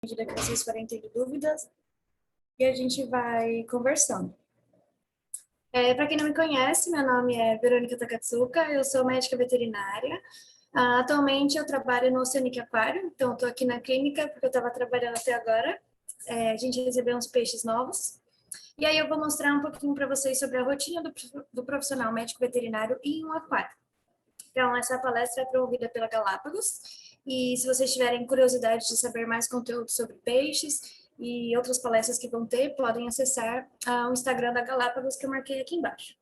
medida que vocês forem tendo dúvidas, e a gente vai conversando. Para quem não me conhece, meu nome é Verônica Takatsuka, eu sou médica veterinária. Atualmente eu trabalho no Oceanic Aquário, então estou aqui na clínica porque eu estava trabalhando até agora. A gente recebeu uns peixes novos. E aí eu vou mostrar um pouquinho para vocês sobre a rotina do profissional médico veterinário em um aquário. Então, essa palestra é promovida pela Galápagos, e se vocês tiverem curiosidade de saber mais conteúdo sobre peixes e outras palestras que vão ter, podem acessar o Instagram da Galápagos, que eu marquei aqui embaixo.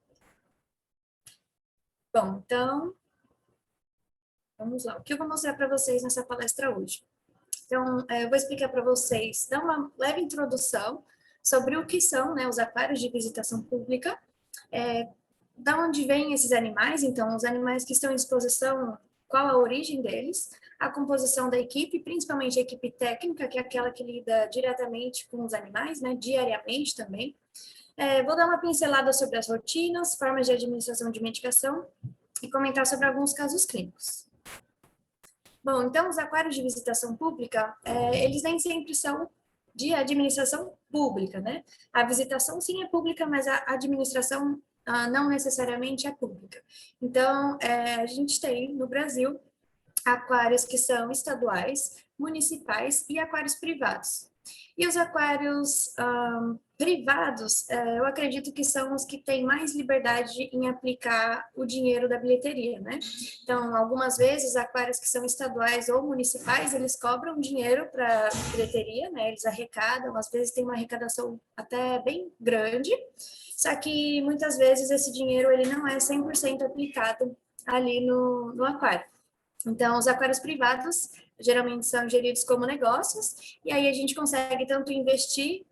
Bom, então, vamos lá. O que eu vou mostrar para vocês nessa palestra hoje? Então, eu vou explicar para vocês, dar uma leve introdução sobre o que são, né, os aquários de visitação pública, da onde vêm esses animais, então, os animais que estão em exposição, qual a origem deles, a composição da equipe, principalmente a equipe técnica, que é aquela que lida diretamente com os animais, né, diariamente também. Vou dar uma pincelada sobre as rotinas, formas de administração de medicação e comentar sobre alguns casos clínicos. Bom, então, os aquários de visitação pública, eles nem sempre são de administração pública, né? A visitação, sim, é pública, mas a administração não necessariamente é pública. Então, a gente tem no Brasil aquários que são estaduais, municipais e aquários privados. E os aquários privados, eu acredito que são os que têm mais liberdade em aplicar o dinheiro da bilheteria, né? Então, algumas vezes, aquários que são estaduais ou municipais, eles cobram dinheiro para bilheteria, né? Eles arrecadam, às vezes tem uma arrecadação até bem grande, só que muitas vezes esse dinheiro ele não é 100% aplicado ali no aquário. Então, os aquários privados geralmente são geridos como negócios, e aí a gente consegue tanto investir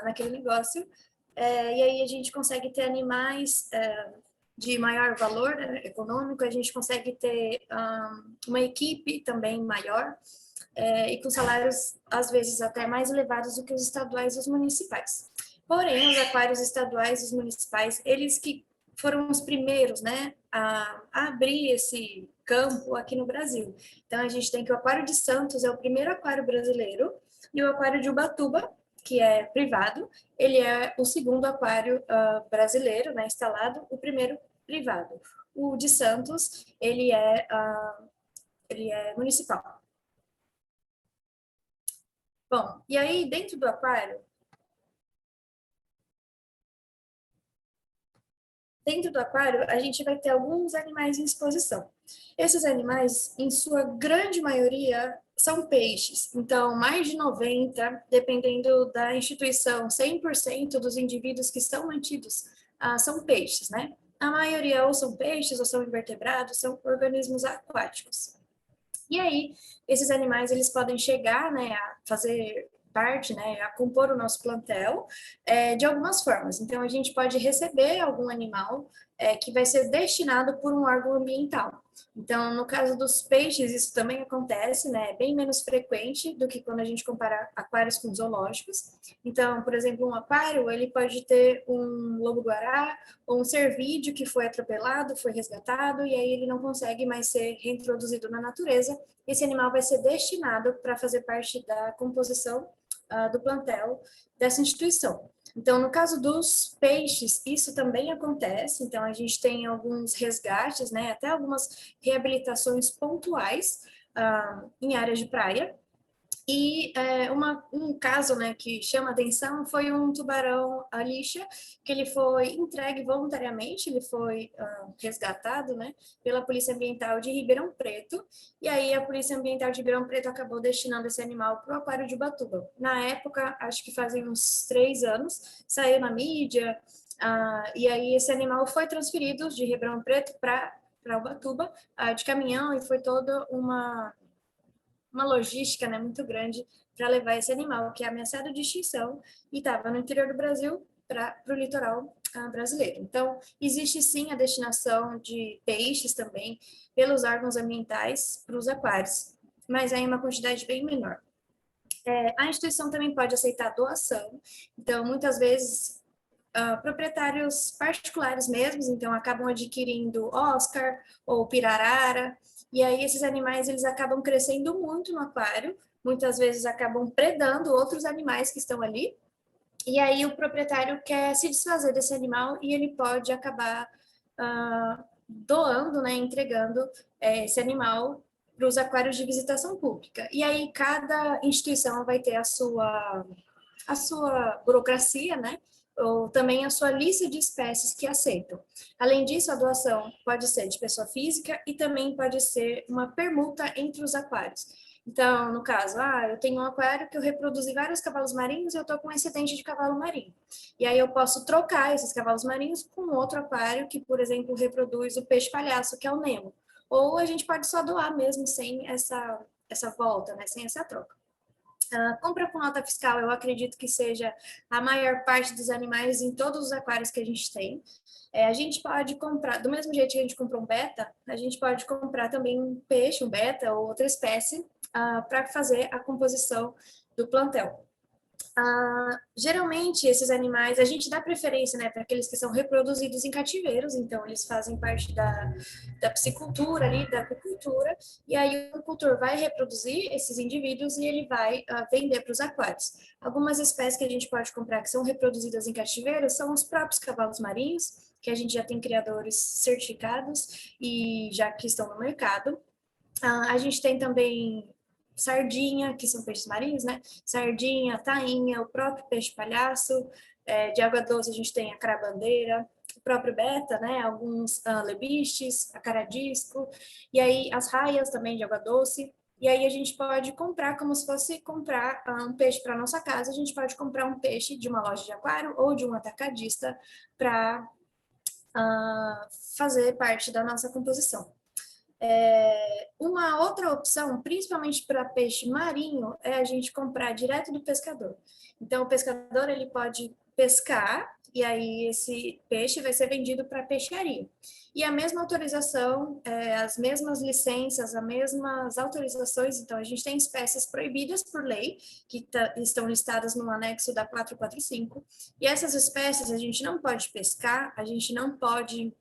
naquele negócio, e aí a gente consegue ter animais de maior valor, né, econômico, a gente consegue ter uma equipe também maior, e com salários, às vezes, até mais elevados do que os estaduais e os municipais. Porém, os aquários estaduais e os municipais, eles que foram os primeiros, né, a abrir esse campo aqui no Brasil. Então, a gente tem que o Aquário de Santos é o primeiro aquário brasileiro, e o Aquário de Ubatuba, que é privado, ele é o segundo aquário brasileiro, né, instalado, o primeiro privado. O de Santos, ele é municipal. Bom, e aí dentro do aquário, a gente vai ter alguns animais em exposição. Esses animais, em sua grande maioria, são peixes. Então, mais de 90, dependendo da instituição, 100% dos indivíduos que são mantidos são peixes, né? A maioria ou são peixes ou são invertebrados, são organismos aquáticos. E aí, esses animais, eles podem chegar, né, a fazer parte, né, a compor o nosso plantel de algumas formas. Então, a gente pode receber algum animal que vai ser destinado por um órgão ambiental. Então, no caso dos peixes, isso também acontece, né, é bem menos frequente do que quando a gente compara aquários com zoológicos. Então, por exemplo, um aquário, ele pode ter um lobo-guará ou um cervídeo que foi atropelado, foi resgatado, e aí ele não consegue mais ser reintroduzido na natureza. Esse animal vai ser destinado para fazer parte da composição do plantel dessa instituição. Então, no caso dos peixes, isso também acontece. Então, a gente tem alguns resgates, né, até algumas reabilitações pontuais em áreas de praia. E um caso, né, que chama atenção foi um tubarão a lixa, que ele foi entregue voluntariamente, ele foi resgatado, né, pela Polícia Ambiental de Ribeirão Preto, e aí a Polícia Ambiental de Ribeirão Preto acabou destinando esse animal para o aquário de Ubatuba. Na época, acho que fazem uns 3 anos, saiu na mídia, e aí esse animal foi transferido de Ribeirão Preto para Ubatuba, de caminhão, e foi toda uma logística, né, muito grande para levar esse animal, que é ameaçado de extinção, e estava no interior do Brasil para o litoral brasileiro. Então, existe sim a destinação de peixes também pelos órgãos ambientais para os aquários, mas aí uma quantidade bem menor. A instituição também pode aceitar doação, então muitas vezes proprietários particulares mesmos, então acabam adquirindo Oscar ou Pirarara, e aí esses animais eles acabam crescendo muito no aquário, muitas vezes acabam predando outros animais que estão ali, e aí o proprietário quer se desfazer desse animal e ele pode acabar doando, né, entregando esse animal para os aquários de visitação pública. E aí cada instituição vai ter a sua burocracia, né? Ou também a sua lista de espécies que aceitam. Além disso, a doação pode ser de pessoa física e também pode ser uma permuta entre os aquários. Então, no caso, eu tenho um aquário que eu reproduzi vários cavalos marinhos e eu estou com um excedente de cavalo marinho. E aí eu posso trocar esses cavalos marinhos com outro aquário que, por exemplo, reproduz o peixe palhaço, que é o Nemo. Ou a gente pode só doar mesmo sem essa volta, né? Sem essa troca. Compra com nota fiscal, eu acredito que seja a maior parte dos animais em todos os aquários que a gente tem. A gente pode comprar, do mesmo jeito que a gente compra um beta, a gente pode comprar também um peixe, um beta ou outra espécie, para fazer a composição do plantel. Geralmente, esses animais, a gente dá preferência, né, para aqueles que são reproduzidos em cativeiros, então eles fazem parte da piscicultura ali, da aquicultura, e aí o aquicultor vai reproduzir esses indivíduos e ele vai vender para os aquários. Algumas espécies que a gente pode comprar que são reproduzidas em cativeiros são os próprios cavalos marinhos, que a gente já tem criadores certificados e já que estão no mercado. A gente tem também sardinha, que são peixes marinhos, né? Sardinha, tainha, o próprio peixe palhaço. De água doce a gente tem a carabandeira, o próprio beta, né? Alguns lebistes, a caradisco, e aí as raias também de água doce. E aí a gente pode comprar como se fosse comprar um peixe para nossa casa, a gente pode comprar um peixe de uma loja de aquário ou de um atacadista para fazer parte da nossa composição. Uma outra opção, principalmente para peixe marinho, é a gente comprar direto do pescador. Então, o pescador ele pode pescar e aí esse peixe vai ser vendido para peixaria. E a mesma autorização, as mesmas licenças, as mesmas autorizações. Então, a gente tem espécies proibidas por lei, que estão listadas no anexo da 445. E essas espécies a gente não pode pescar, a gente não pode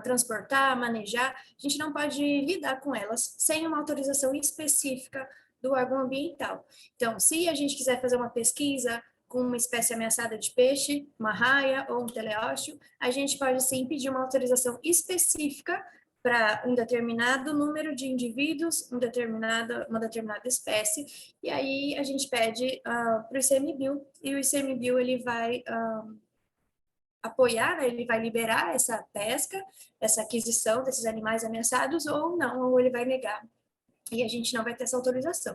transportar, manejar, a gente não pode lidar com elas sem uma autorização específica do órgão ambiental. Então, se a gente quiser fazer uma pesquisa com uma espécie ameaçada de peixe, uma raia ou um teleósteo, a gente pode sim pedir uma autorização específica para um determinado número de indivíduos, uma determinada espécie, e aí a gente pede para o ICMBio, e o ICMBio ele vai apoiar, né, ele vai liberar essa pesca, essa aquisição desses animais ameaçados ou não, ou ele vai negar. E a gente não vai ter essa autorização.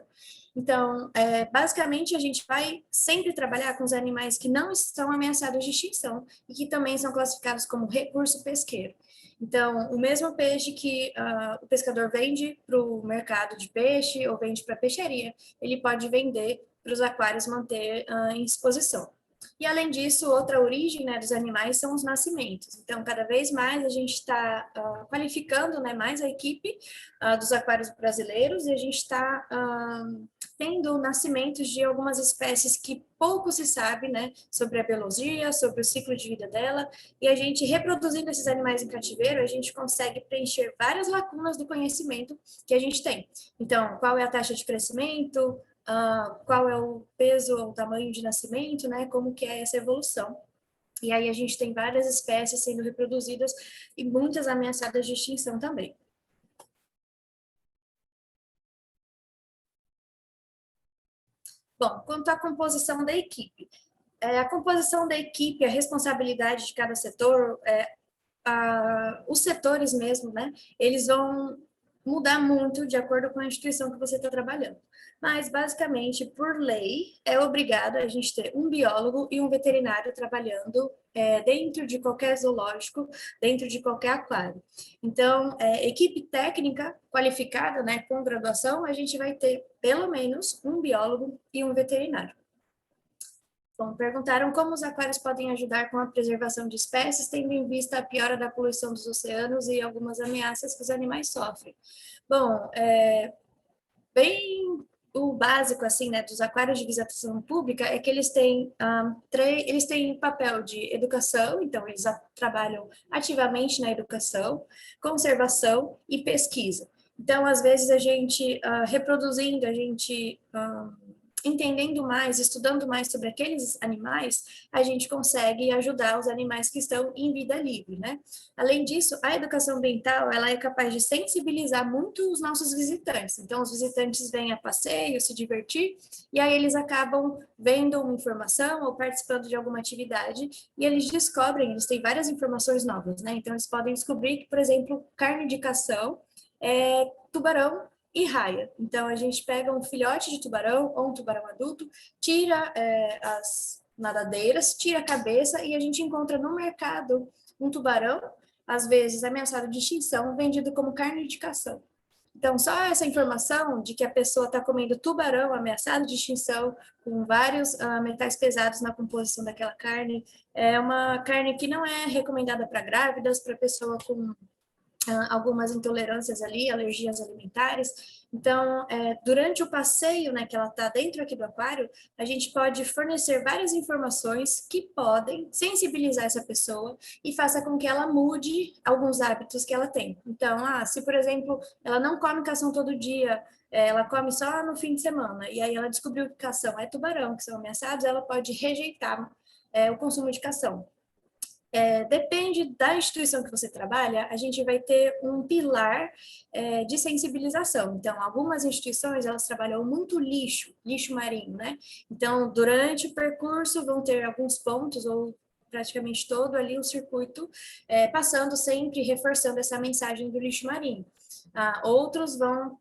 Então, basicamente, a gente vai sempre trabalhar com os animais que não estão ameaçados de extinção e que também são classificados como recurso pesqueiro. Então, o mesmo peixe que o pescador vende para o mercado de peixe ou vende para a peixaria, ele pode vender para os aquários manter em exposição. E, além disso, outra origem, né, dos animais são os nascimentos. Então, cada vez mais a gente está qualificando, né, mais a equipe dos aquários brasileiros e a gente está tendo nascimentos de algumas espécies que pouco se sabe, né, sobre a biologia, sobre o ciclo de vida dela, e a gente reproduzindo esses animais em cativeiro, a gente consegue preencher várias lacunas do conhecimento que a gente tem. Então, qual é a taxa de crescimento, qual é o peso ou o tamanho de nascimento, né? Como que é essa evolução. E aí a gente tem várias espécies sendo reproduzidas e muitas ameaçadas de extinção também. Bom, quanto à composição da equipe. A composição da equipe, a responsabilidade de cada setor, os setores mesmo, né? Eles vão mudar muito de acordo com a instituição que você está trabalhando. Mas, basicamente, por lei, é obrigado a gente ter um biólogo e um veterinário trabalhando dentro de qualquer zoológico, dentro de qualquer aquário. Então, equipe técnica qualificada, né, com graduação, a gente vai ter pelo menos um biólogo e um veterinário. Bom, perguntaram como os aquários podem ajudar com a preservação de espécies, tendo em vista a piora da poluição dos oceanos e algumas ameaças que os animais sofrem. Bom, bem o básico assim, né, dos aquários de visitação pública é que eles têm papel de educação, então eles trabalham ativamente na educação, conservação e pesquisa. Então, às vezes, a gente reproduzindo, a gente entendendo mais, estudando mais sobre aqueles animais, a gente consegue ajudar os animais que estão em vida livre, né? Além disso, a educação ambiental, ela é capaz de sensibilizar muito os nossos visitantes. Então, os visitantes vêm a passeio, se divertir, e aí eles acabam vendo uma informação ou participando de alguma atividade, e eles descobrem, eles têm várias informações novas, né? Então, eles podem descobrir que, por exemplo, carne de cação é tubarão e raia. Então, a gente pega um filhote de tubarão ou um tubarão adulto, tira as nadadeiras, tira a cabeça e a gente encontra no mercado um tubarão, às vezes ameaçado de extinção, vendido como carne de cação. Então, só essa informação de que a pessoa está comendo tubarão ameaçado de extinção, com vários metais pesados na composição daquela carne, é uma carne que não é recomendada para grávidas, para pessoa com algumas intolerâncias ali, alergias alimentares. Então, durante o passeio, né, que ela está dentro aqui do aquário, a gente pode fornecer várias informações que podem sensibilizar essa pessoa e faça com que ela mude alguns hábitos que ela tem. Então, se por exemplo, ela não come cação todo dia, ela come só no fim de semana, e aí ela descobriu que cação é tubarão, que são ameaçados, ela pode rejeitar o consumo de cação. Depende da instituição que você trabalha, a gente vai ter um pilar de sensibilização. Então, algumas instituições, elas trabalham muito lixo marinho, né? Então, durante o percurso, vão ter alguns pontos, ou praticamente todo ali o circuito, passando sempre, reforçando essa mensagem do lixo marinho. Outros vão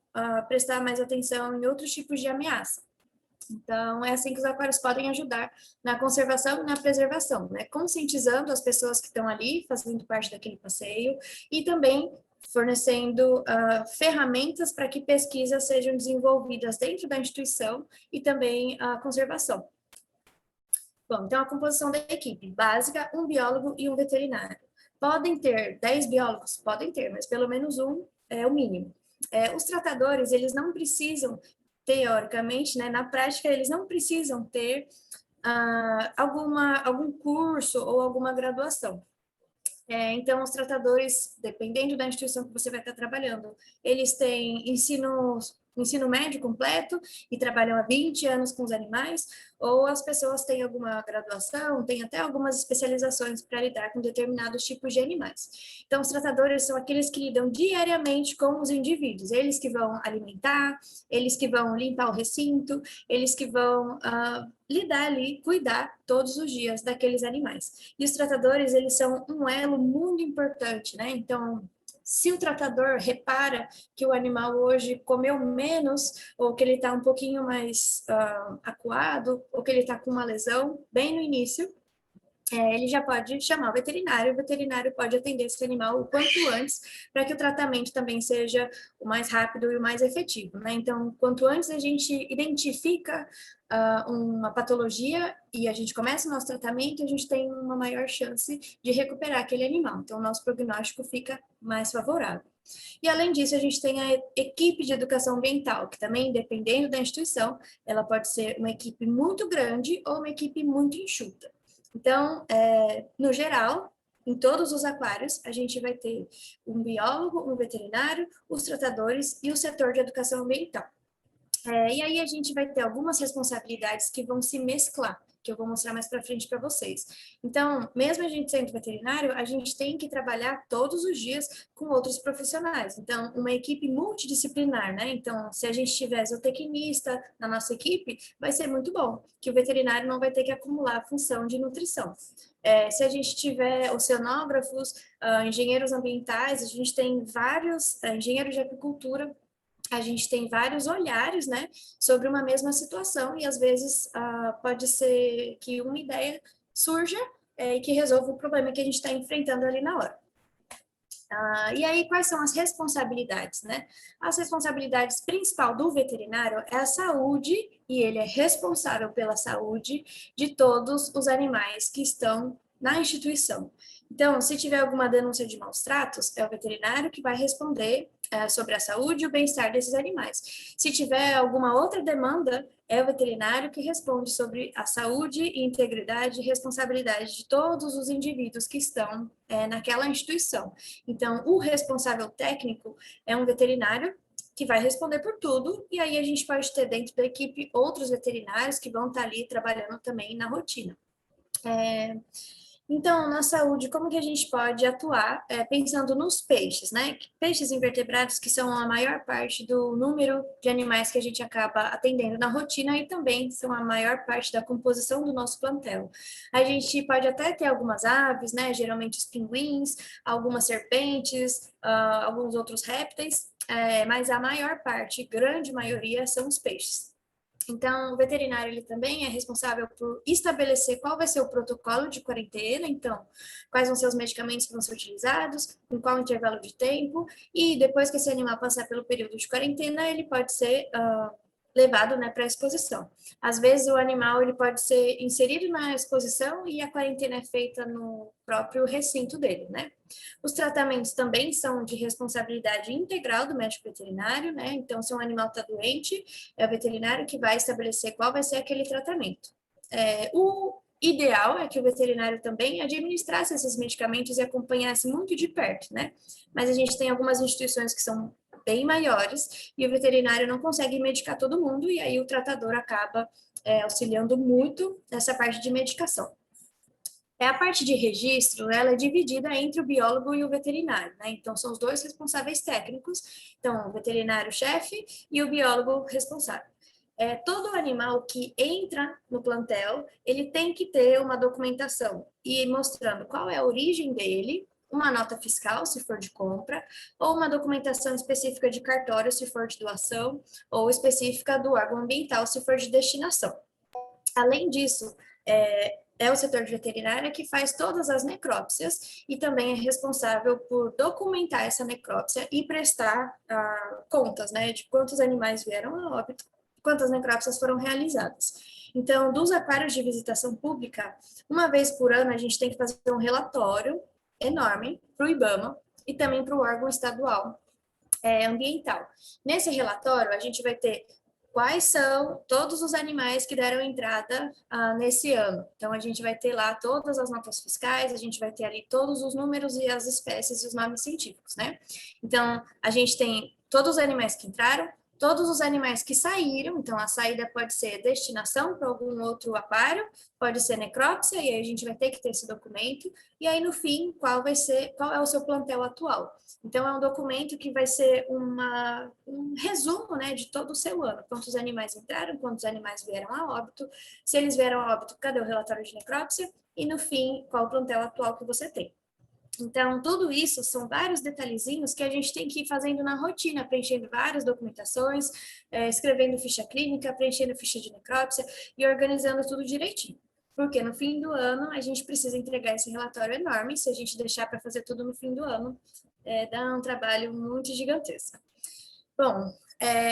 prestar mais atenção em outros tipos de ameaça. Então, é assim que os aquários podem ajudar na conservação e na preservação, né? Conscientizando as pessoas que estão ali, fazendo parte daquele passeio, e também fornecendo ferramentas para que pesquisas sejam desenvolvidas dentro da instituição e também a conservação. Bom, então a composição da equipe, básica, um biólogo e um veterinário. Podem ter 10 biólogos? Podem ter, mas pelo menos um é o mínimo. Os tratadores, eles não precisam teoricamente, né, na prática, eles não precisam ter algum curso ou alguma graduação. Então, os tratadores, dependendo da instituição que você vai estar trabalhando, eles têm ensino médio completo e trabalham há 20 anos com os animais, ou as pessoas têm alguma graduação, têm até algumas especializações para lidar com determinados tipos de animais. Então, os tratadores são aqueles que lidam diariamente com os indivíduos, eles que vão alimentar, eles que vão limpar o recinto, eles que vão lidar ali, cuidar todos os dias daqueles animais. E os tratadores, eles são um elo muito importante, né? Então, se o tratador repara que o animal hoje comeu menos, ou que ele está um pouquinho mais acuado, ou que ele está com uma lesão, bem no início, ele já pode chamar o veterinário pode atender esse animal o quanto antes, para que o tratamento também seja o mais rápido e o mais efetivo, né? Então, quanto antes a gente identifica uma patologia e a gente começa o nosso tratamento, a gente tem uma maior chance de recuperar aquele animal. Então, o nosso prognóstico fica mais favorável. E, além disso, a gente tem a equipe de educação ambiental, que também, dependendo da instituição, ela pode ser uma equipe muito grande ou uma equipe muito enxuta. Então, no geral, em todos os aquários, a gente vai ter um biólogo, um veterinário, os tratadores e o setor de educação ambiental. E aí a gente vai ter algumas responsabilidades que vão se mesclar, que eu vou mostrar mais para frente para vocês. Então, mesmo a gente sendo veterinário, a gente tem que trabalhar todos os dias com outros profissionais. Então, uma equipe multidisciplinar, né? Então, se a gente tiver zootecnista na nossa equipe, vai ser muito bom, que o veterinário não vai ter que acumular a função de nutrição. Se a gente tiver oceanógrafos, engenheiros ambientais, a gente tem vários engenheiros de apicultura, a gente tem vários olhares, né, sobre uma mesma situação e às vezes pode ser que uma ideia surja e que resolva o problema que a gente está enfrentando ali na hora. E aí, quais são as responsabilidades, né? As responsabilidades principal do veterinário é a saúde, e ele é responsável pela saúde de todos os animais que estão na instituição. Então, se tiver alguma denúncia de maus tratos, é o veterinário que vai responder sobre a saúde e o bem-estar desses animais. Se tiver alguma outra demanda, é o veterinário que responde sobre a saúde, integridade e responsabilidade de todos os indivíduos que estão naquela instituição. Então, o responsável técnico é um veterinário que vai responder por tudo, e aí a gente pode ter dentro da equipe outros veterinários que vão estar ali trabalhando também na rotina. Então, na saúde, como que a gente pode atuar pensando nos peixes, né? Peixes invertebrados que são a maior parte do número de animais que a gente acaba atendendo na rotina e também são a maior parte da composição do nosso plantel. A gente pode até ter algumas aves, né? Geralmente os pinguins, algumas serpentes, alguns outros répteis, mas a maior parte, grande maioria, são os peixes. Então, o veterinário ele também é responsável por estabelecer qual vai ser o protocolo de quarentena, então, quais vão ser os medicamentos que vão ser utilizados, em qual intervalo de tempo, e depois que esse animal passar pelo período de quarentena, ele pode ser levado, né, para a exposição. Às vezes o animal ele pode ser inserido na exposição e a quarentena é feita no próprio recinto dele, né? Os tratamentos também são de responsabilidade integral do médico veterinário, né? Então, se um animal está doente, é o veterinário que vai estabelecer qual vai ser aquele tratamento. O ideal é que o veterinário também administrasse esses medicamentos e acompanhasse muito de perto, né? Mas a gente tem algumas instituições que são bem maiores e o veterinário não consegue medicar todo mundo e aí o tratador acaba auxiliando muito nessa parte de medicação. A parte de registro, ela é dividida entre o biólogo e o veterinário, né? Então, são os dois responsáveis técnicos, então, o veterinário-chefe e o biólogo responsável. Todo animal que entra no plantel, ele tem que ter uma documentação e mostrando qual é a origem dele, uma nota fiscal, se for de compra, ou uma documentação específica de cartório, se for de doação, ou específica do órgão ambiental, se for de destinação. Além disso, o setor de veterinária que faz todas as necrópsias e também é responsável por documentar essa necrópsia e prestar contas, né, de quantos animais vieram a óbito, quantas necrópsias foram realizadas. Então, dos aquários de visitação pública, uma vez por ano a gente tem que fazer um relatório enorme para o IBAMA e também para o órgão estadual ambiental. Nesse relatório, a gente vai ter quais são todos os animais que deram entrada nesse ano. Então, a gente vai ter lá todas as notas fiscais, a gente vai ter ali todos os números e as espécies e os nomes científicos, né? Então, a gente tem todos os animais que entraram, todos os animais que saíram, então a saída pode ser destinação para algum outro aquário, pode ser necrópsia, e aí a gente vai ter que ter esse documento, e aí no fim, qual é o seu plantel atual. Então, é um documento que vai ser um resumo, né, de todo o seu ano. Quantos animais entraram, quantos animais vieram a óbito, se eles vieram a óbito, cadê o relatório de necrópsia? E, no fim, qual o plantel atual que você tem. Então, tudo isso são vários detalhezinhos que a gente tem que ir fazendo na rotina, preenchendo várias documentações, escrevendo ficha clínica, preenchendo ficha de necrópsia e organizando tudo direitinho. Porque no fim do ano a gente precisa entregar esse relatório enorme, se a gente deixar para fazer tudo no fim do ano, dá um trabalho muito gigantesco. Bom,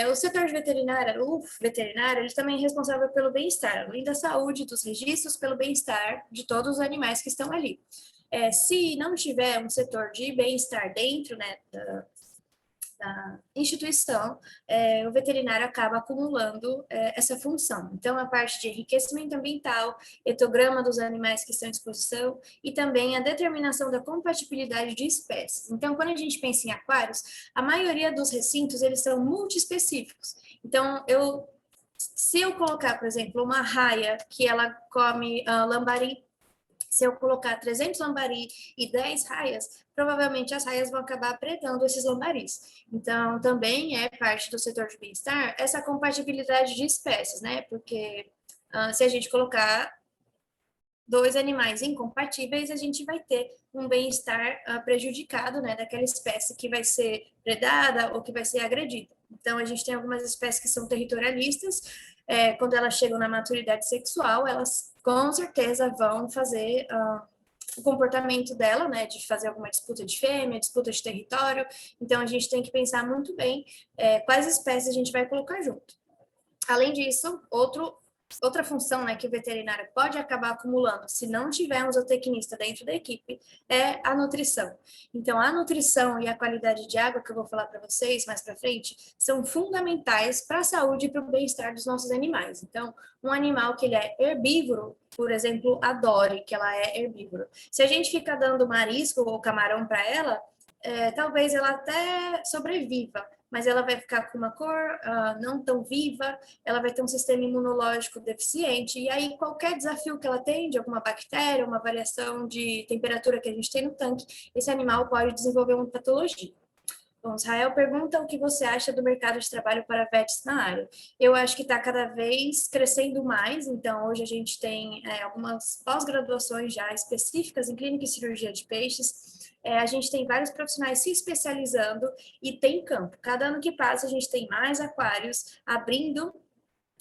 o setor de veterinária, o veterinário, ele também é responsável pelo bem-estar, além da saúde, dos registros, pelo bem-estar de todos os animais que estão ali. Se não tiver um setor de bem-estar dentro, né, da instituição, o veterinário acaba acumulando essa função. Então, a parte de enriquecimento ambiental, etograma dos animais que estão em exposição e também a determinação da compatibilidade de espécies. Então, quando a gente pensa em aquários, a maioria dos recintos, eles são multiespecíficos. Então, se eu colocar, por exemplo, uma raia que ela come lambari, se eu colocar 300 lambari e 10 raias, provavelmente as raias vão acabar predando esses lambaris. Então, também é parte do setor de bem-estar essa compatibilidade de espécies, né? Porque se a gente colocar dois animais incompatíveis, a gente vai ter um bem-estar prejudicado, né, daquela espécie que vai ser predada ou que vai ser agredida. Então, a gente tem algumas espécies que são territorialistas, quando elas chegam na maturidade sexual, elas com certeza vão fazer o comportamento dela, né, de fazer alguma disputa de fêmea, disputa de território. Então, a gente tem que pensar muito bem quais espécies a gente vai colocar junto. Além disso, outra função, né, que o veterinário pode acabar acumulando, se não tiver um zootecnista dentro da equipe, é a nutrição. Então, a nutrição e a qualidade de água, que eu vou falar para vocês mais para frente, são fundamentais para a saúde e para o bem-estar dos nossos animais. Então, um animal que ele é herbívoro, por exemplo, a Dory, que ela é herbívora. Se a gente ficar dando marisco ou camarão para ela, talvez ela até sobreviva, mas ela vai ficar com uma cor não tão viva, ela vai ter um sistema imunológico deficiente, e aí qualquer desafio que ela tem, de alguma bactéria, uma variação de temperatura que a gente tem no tanque, esse animal pode desenvolver uma patologia. Bom, Israel pergunta o que você acha do mercado de trabalho para vets na área. Eu acho que está cada vez crescendo mais, então hoje a gente tem algumas pós-graduações já específicas em clínica e cirurgia de peixes. A gente tem vários profissionais se especializando e tem campo. Cada ano que passa a gente tem mais aquários abrindo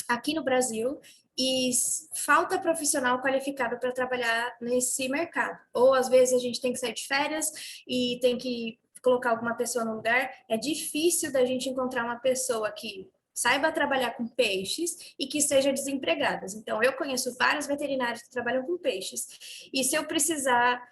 aqui no Brasil e falta profissional qualificado para trabalhar nesse mercado. Ou às vezes a gente tem que sair de férias e tem que colocar alguma pessoa no lugar. É difícil da gente encontrar uma pessoa que saiba trabalhar com peixes e que seja desempregada. Então, eu conheço vários veterinários que trabalham com peixes. E se eu precisar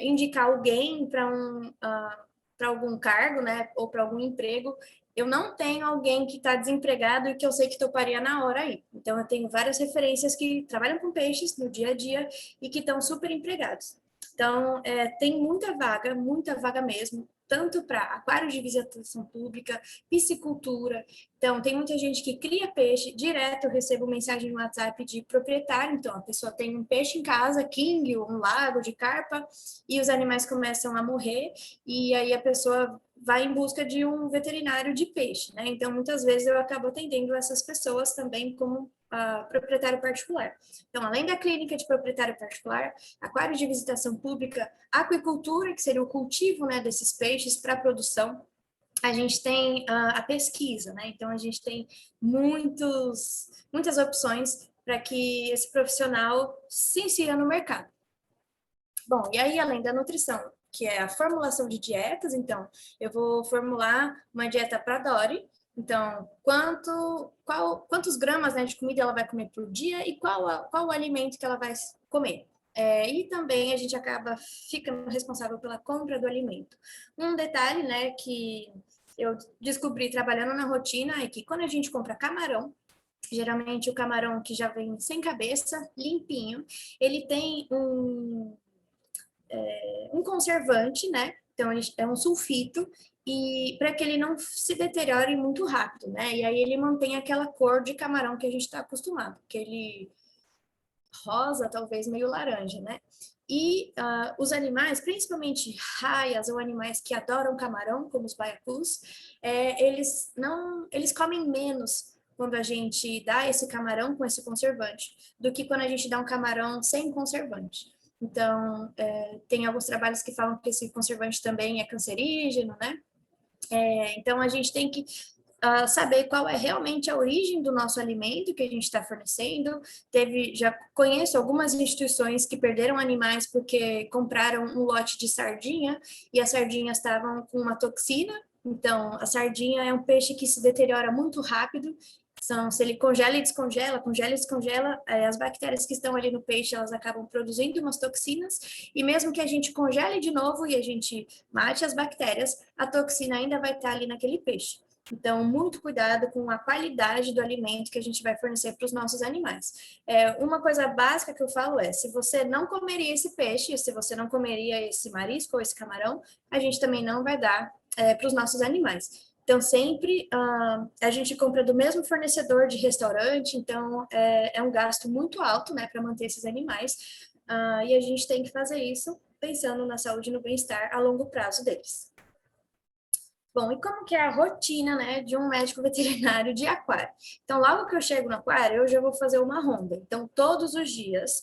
indicar alguém para algum cargo, né, ou para algum emprego, eu não tenho alguém que está desempregado e que eu sei que toparia na hora aí. Então, eu tenho várias referências que trabalham com peixes no dia a dia e que estão super empregados. Então, tem muita vaga mesmo, tanto para aquário de visitação pública, piscicultura. Então, tem muita gente que cria peixe, direto eu recebo mensagem no WhatsApp de proprietário. Então, a pessoa tem um peixe em casa, king, um lago de carpa, e os animais começam a morrer, e aí a pessoa vai em busca de um veterinário de peixe, né? Então, muitas vezes eu acabo atendendo essas pessoas também como proprietário particular. Então, além da clínica de proprietário particular, aquário de visitação pública, aquicultura, que seria o cultivo, né, desses peixes para produção, a gente tem a pesquisa, né? Então, a gente tem muitas opções para que esse profissional se insira no mercado. Bom, e aí, além da nutrição, que é a formulação de dietas, então, eu vou formular uma dieta para Dory. Então, quantos gramas, né, de comida ela vai comer por dia e qual o alimento que ela vai comer. E também a gente acaba ficando responsável pela compra do alimento. Um detalhe, né, que eu descobri trabalhando na rotina é que quando a gente compra camarão, geralmente o camarão que já vem sem cabeça, limpinho, ele tem um conservante, né? Então, é um sulfito, e para que ele não se deteriore muito rápido, né? E aí ele mantém aquela cor de camarão que a gente está acostumado, aquele rosa, talvez meio laranja, né? E os animais, principalmente raias ou animais que adoram camarão, como os baiacus, eles comem menos quando a gente dá esse camarão com esse conservante do que quando a gente dá um camarão sem conservante. Então, tem alguns trabalhos que falam que esse conservante também é cancerígeno, né? Então, a gente tem que saber qual é realmente a origem do nosso alimento que a gente está fornecendo. Já conheço algumas instituições que perderam animais porque compraram um lote de sardinha e as sardinhas estavam com uma toxina. Então, a sardinha é um peixe que se deteriora muito rápido. Se ele congela e descongela, as bactérias que estão ali no peixe, elas acabam produzindo umas toxinas, e mesmo que a gente congele de novo e a gente mate as bactérias, a toxina ainda vai estar ali naquele peixe. Então, muito cuidado com a qualidade do alimento que a gente vai fornecer para os nossos animais. Uma coisa básica que eu falo se você não comeria esse peixe, se você não comeria esse marisco ou esse camarão, a gente também não vai dar para os nossos animais. Então, sempre a gente compra do mesmo fornecedor de restaurante, então é um gasto muito alto, né, para manter esses animais, e a gente tem que fazer isso pensando na saúde e no bem-estar a longo prazo deles. Bom, e como que é a rotina, né, de um médico veterinário de aquário? Então, logo que eu chego no aquário, eu já vou fazer uma ronda. Então, todos os dias,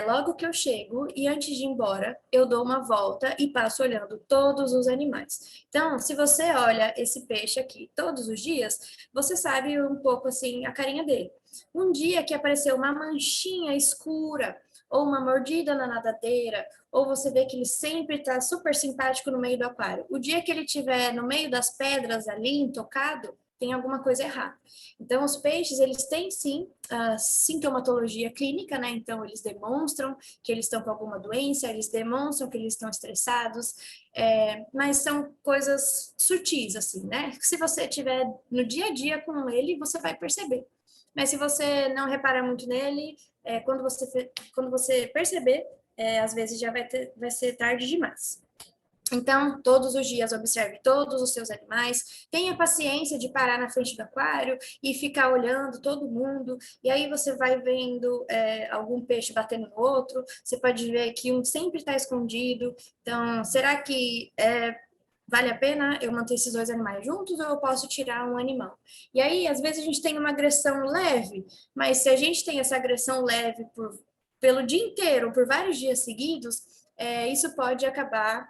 logo que eu chego e antes de ir embora, eu dou uma volta e passo olhando todos os animais. Então, se você olha esse peixe aqui todos os dias, você sabe um pouco, assim, a carinha dele. Um dia que apareceu uma manchinha escura, ou uma mordida na nadadeira, ou você vê que ele sempre está super simpático no meio do aquário. O dia que ele estiver no meio das pedras ali, intocado, tem alguma coisa errada. Então, os peixes, eles têm sim a sintomatologia clínica, né? Então, eles demonstram que eles estão com alguma doença, eles demonstram que eles estão estressados, mas são coisas sutis, assim, né? Se você estiver no dia a dia com ele, você vai perceber. Mas se você não repara muito nele, quando você perceber, às vezes já vai ser tarde demais. Então, todos os dias observe todos os seus animais, tenha paciência de parar na frente do aquário e ficar olhando todo mundo, e aí você vai vendo algum peixe batendo no outro, você pode ver que um sempre está escondido, então, será que vale a pena eu manter esses dois animais juntos ou eu posso tirar um animal? E aí, às vezes, a gente tem uma agressão leve, mas se a gente tem essa agressão leve pelo dia inteiro, por vários dias seguidos, isso pode acabar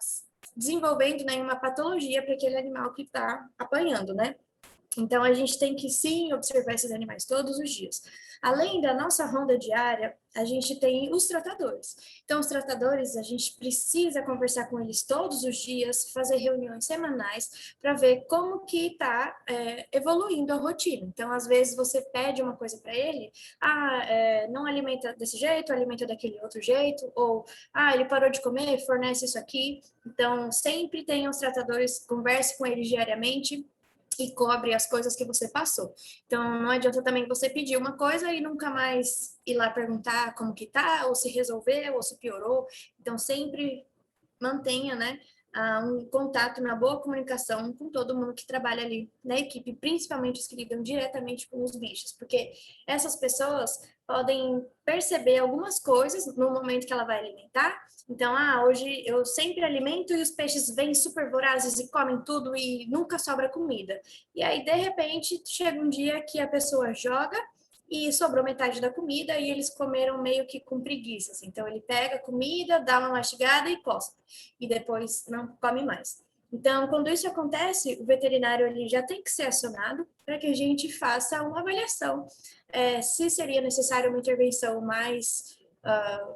desenvolvendo, né, uma patologia para aquele animal que está apanhando, né? Então, a gente tem que sim observar esses animais todos os dias. Além da nossa ronda diária, a gente tem os tratadores. Então, os tratadores, a gente precisa conversar com eles todos os dias, fazer reuniões semanais para ver como que está evoluindo a rotina. Então, às vezes, você pede uma coisa para ele, não alimenta desse jeito, alimenta daquele outro jeito, ou, ele parou de comer, fornece isso aqui. Então, sempre tem os tratadores, converse com eles diariamente, e cobre as coisas que você passou. Então, não adianta também você pedir uma coisa e nunca mais ir lá perguntar como que tá, ou se resolveu, ou se piorou. Então, sempre mantenha, né, um contato, uma boa comunicação com todo mundo que trabalha ali na equipe, principalmente os que lidam diretamente com os bichos, porque essas pessoas podem perceber algumas coisas no momento que ela vai alimentar. Então, hoje eu sempre alimento e os peixes vêm super vorazes e comem tudo e nunca sobra comida. E aí, de repente, chega um dia que a pessoa joga e sobrou metade da comida e eles comeram meio que com preguiça. Assim. Então, ele pega a comida, dá uma mastigada e cospe. E depois não come mais. Então, quando isso acontece, o veterinário ele já tem que ser acionado para que a gente faça uma avaliação. Se seria necessário uma intervenção mais